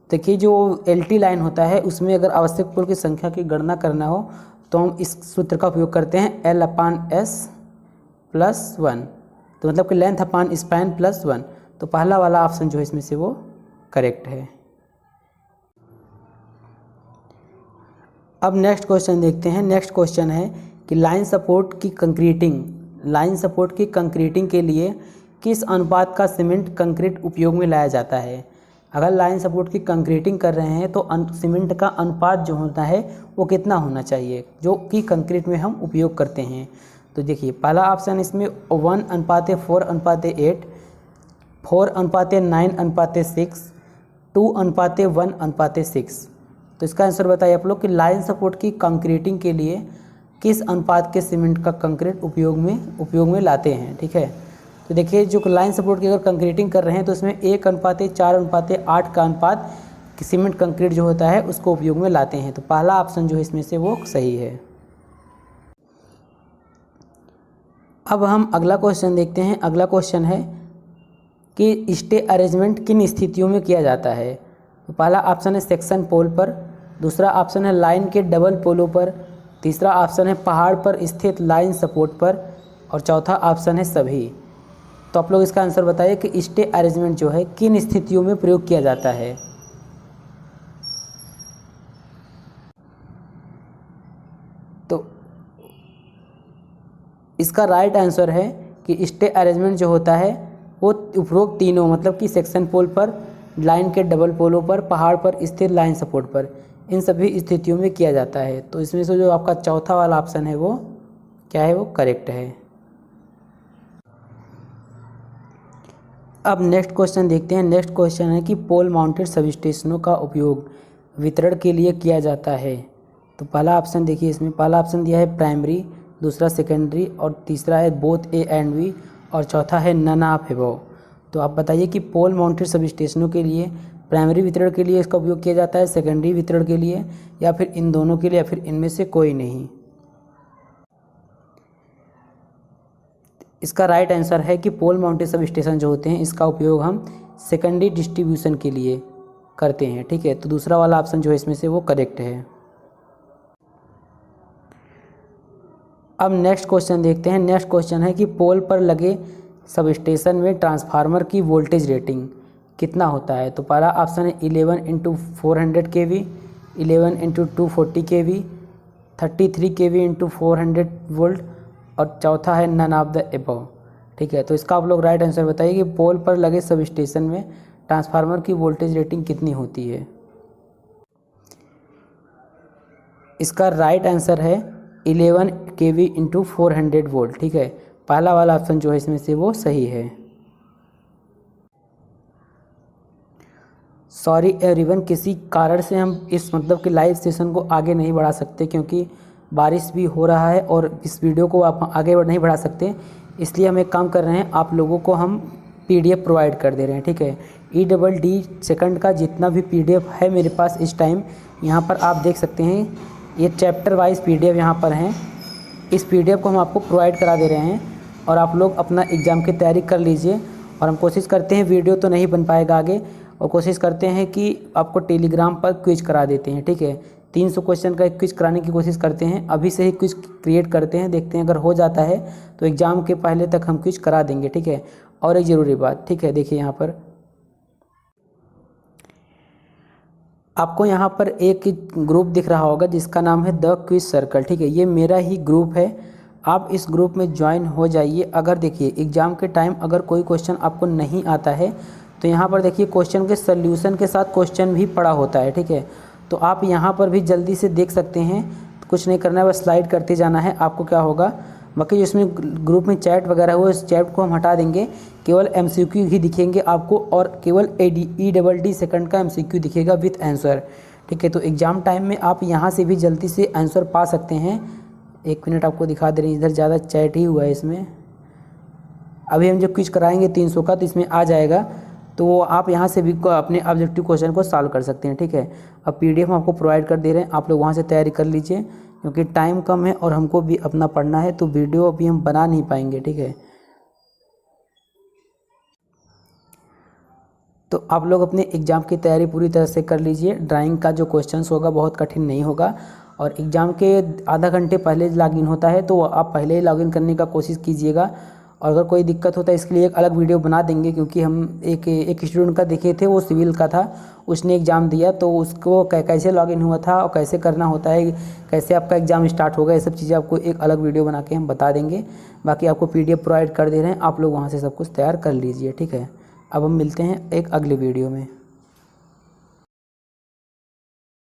देखिए, जो एलटी लाइन होता है उसमें अगर आवश्यक पोल की संख्या की गणना करना हो तो हम इस सूत्र का उपयोग करते हैं L अपान S प्लस 1। तो मतलब कि लेंथ अपान स्पैन प्लस 1। तो पहला वाला ऑप्शन जो है इसमें से वो करेक्ट है। अब नेक्स्ट क्वेश्चन देखते हैं। नेक्स्ट क्वेश्चन है कि लाइन सपोर्ट की कंक्रीटिंग के लिए किस अनुपात का सीमेंट कंक्रीट उपयोग में लाया जाता है। अगर लाइन सपोर्ट की कंक्रीटिंग कर रहे हैं तो सीमेंट का अनुपात जो होता है वो कितना होना चाहिए जो कि कंक्रीट में हम उपयोग करते हैं। तो देखिए, पहला ऑप्शन इसमें 1:4:8, 4:9:6, 2:1:6। तो इसका आंसर बताइए आप लोग कि लाइन सपोर्ट की कंक्रीटिंग के लिए किस अनुपात के सीमेंट का कंक्रीट उपयोग में लाते हैं। ठीक है, तो देखिए, जो लाइन सपोर्ट की अगर कंक्रीटिंग कर रहे हैं तो इसमें 1:4:8 का अनुपात सीमेंट कंक्रीट जो होता है उसको उपयोग में लाते हैं। तो पहला ऑप्शन जो है इसमें से वो सही है। अब हम अगला क्वेश्चन देखते हैं। अगला क्वेश्चन है कि स्टे अरेंजमेंट किन स्थितियों में किया जाता है। तो पहला ऑप्शन है सेक्शन पोल पर, दूसरा ऑप्शन है लाइन के डबल पोलों पर, तीसरा ऑप्शन है पहाड़ पर स्थित लाइन सपोर्ट पर और चौथा ऑप्शन है सभी। तो आप लोग इसका आंसर बताइए कि स्टे अरेंजमेंट जो है किन स्थितियों में प्रयोग किया जाता है। तो इसका राइट आंसर है कि स्टे अरेंजमेंट जो होता है वो उपरोक्त तीनों, मतलब कि सेक्शन पोल पर, लाइन के डबल पोलों पर, पहाड़ पर स्थित लाइन सपोर्ट पर, इन सभी स्थितियों में किया जाता है। तो इसमें से जो आपका चौथा वाला ऑप्शन है वो क्या है, वो करेक्ट है। अब नेक्स्ट क्वेश्चन देखते हैं। नेक्स्ट क्वेश्चन है कि पोल माउंटेड सब स्टेशनों का उपयोग वितरण के लिए किया जाता है। तो पहला ऑप्शन देखिए, इसमें पहला ऑप्शन दिया है प्राइमरी, दूसरा सेकेंडरी और तीसरा है बोथ ए एंड बी और चौथा है नन ऑफ एबव। तो आप बताइए कि पोल माउंटेड सब स्टेशनों के लिए प्राइमरी वितरण के लिए इसका उपयोग किया जाता है, सेकेंडरी वितरण के लिए, या फिर इन दोनों के लिए, या फिर इनमें से कोई नहीं। इसका राइट आंसर है कि पोल माउंटेड सब स्टेशन जो होते हैं इसका उपयोग हम सेकेंडरी डिस्ट्रीब्यूशन के लिए करते हैं। ठीक है, तो दूसरा वाला ऑप्शन जो है इसमें से वो करेक्ट है। अब नेक्स्ट क्वेश्चन देखते हैं। नेक्स्ट क्वेश्चन है कि पोल पर लगे सब स्टेशन में ट्रांसफार्मर की वोल्टेज रेटिंग कितना होता है। तो पहला ऑप्शन है 11x400 kV, 11x240 kV, 33 kV × 400 volt और चौथा है नन ऑफ द एबव। ठीक है, तो इसका आप लोग राइट आंसर बताइए कि पोल पर लगे सब स्टेशन में ट्रांसफार्मर की वोल्टेज रेटिंग कितनी होती है। इसका राइट आंसर है 11 kV × 400 वोल्ट। ठीक है, पहला वाला ऑप्शन जो है इसमें से वो सही है। सॉरी एवरीवन, किसी कारण से हम इस मतलब कि लाइव सेशन को आगे नहीं बढ़ा सकते क्योंकि बारिश भी हो रहा है और इस वीडियो को आप आगे नहीं बढ़ा सकते, इसलिए हम एक काम कर रहे हैं, आप लोगों को हम PDF प्रोवाइड कर दे रहे हैं। ठीक है, EDD सेकंड का जितना भी PDF है मेरे पास इस टाइम, यहाँ पर आप देख सकते हैं, ये चैप्टर वाइज PDF यहाँ पर हैं। इस PDF को हम आपको प्रोवाइड करा दे रहे हैं और आप लोग अपना एग्ज़ाम की तैयारी कर लीजिए। और हम कोशिश करते हैं, वीडियो तो नहीं बन पाएगा आगे, और कोशिश करते हैं कि आपको टेलीग्राम पर क्विज करा देते हैं। ठीक है, 300 क्वेश्चन का एक क्विज कराने की कोशिश करते हैं। अभी से ही क्विज क्रिएट करते हैं, देखते हैं अगर हो जाता है तो एग्ज़ाम के पहले तक हम क्विज करा देंगे, ठीक है। और एक ज़रूरी बात, ठीक है, देखिए यहाँ पर आपको यहाँ पर एक ग्रुप दिख रहा होगा जिसका नाम है द क्विज सर्कल, ठीक है। ये मेरा ही ग्रुप है, आप इस ग्रुप में ज्वाइन हो जाइए। अगर देखिए एग्ज़ाम के टाइम अगर कोई क्वेश्चन आपको नहीं आता है तो यहाँ पर देखिए क्वेश्चन के सल्यूशन के साथ क्वेश्चन भी पड़ा होता है, ठीक है। तो आप यहाँ पर भी जल्दी से देख सकते हैं, कुछ नहीं करना है, बस स्लाइड करते जाना है। आपको क्या होगा, बाकी जिसमें ग्रुप में चैट वगैरह हो इस चैट को हम हटा देंगे, केवल MCQ ही दिखेंगे आपको और केवल EDD सेकंड का MCQ दिखेगा विथ आंसर, ठीक है। तो एग्ज़ाम टाइम में आप यहाँ से भी जल्दी से आंसर पा सकते हैं। 1 मिनट आपको दिखा दे रहे हैं, इधर ज़्यादा चैट ही हुआ है इसमें। अभी हम जब क्विज कराएंगे 300 का तो इसमें आ जाएगा, तो आप यहाँ से भी अपने ऑब्जेक्टिव क्वेश्चन को सॉल्व कर सकते हैं, ठीक है। अब PDF हम आपको प्रोवाइड कर दे रहे हैं, आप लोग वहाँ से तैयारी कर लीजिए क्योंकि टाइम कम है और हमको भी अपना पढ़ना है, तो वीडियो अभी हम बना नहीं पाएंगे, ठीक है। तो आप लोग अपने एग्ज़ाम की तैयारी पूरी तरह से कर लीजिए। ड्राइंग का जो क्वेश्चंस होगा बहुत कठिन नहीं होगा और एग्ज़ाम के आधा घंटे पहले लॉगिन होता है, तो आप पहले ही लॉगिन करने का कोशिश कीजिएगा। और अगर कोई दिक्कत होता है इसके लिए एक अलग वीडियो बना देंगे, क्योंकि हम एक स्टूडेंट का देखे थे, वो सिविल का था, उसने एग्ज़ाम दिया तो उसको कैसे लॉगिन हुआ था और कैसे करना होता है, कैसे आपका एग्ज़ाम स्टार्ट होगा, ये सब चीज़ें आपको एक अलग वीडियो बना के हम बता देंगे। बाकी आपको PDF प्रोवाइड कर दे रहे हैं, आप लोग वहाँ से सब कुछ तैयार कर लीजिए, ठीक है। अब हम मिलते हैं एक अगले वीडियो में।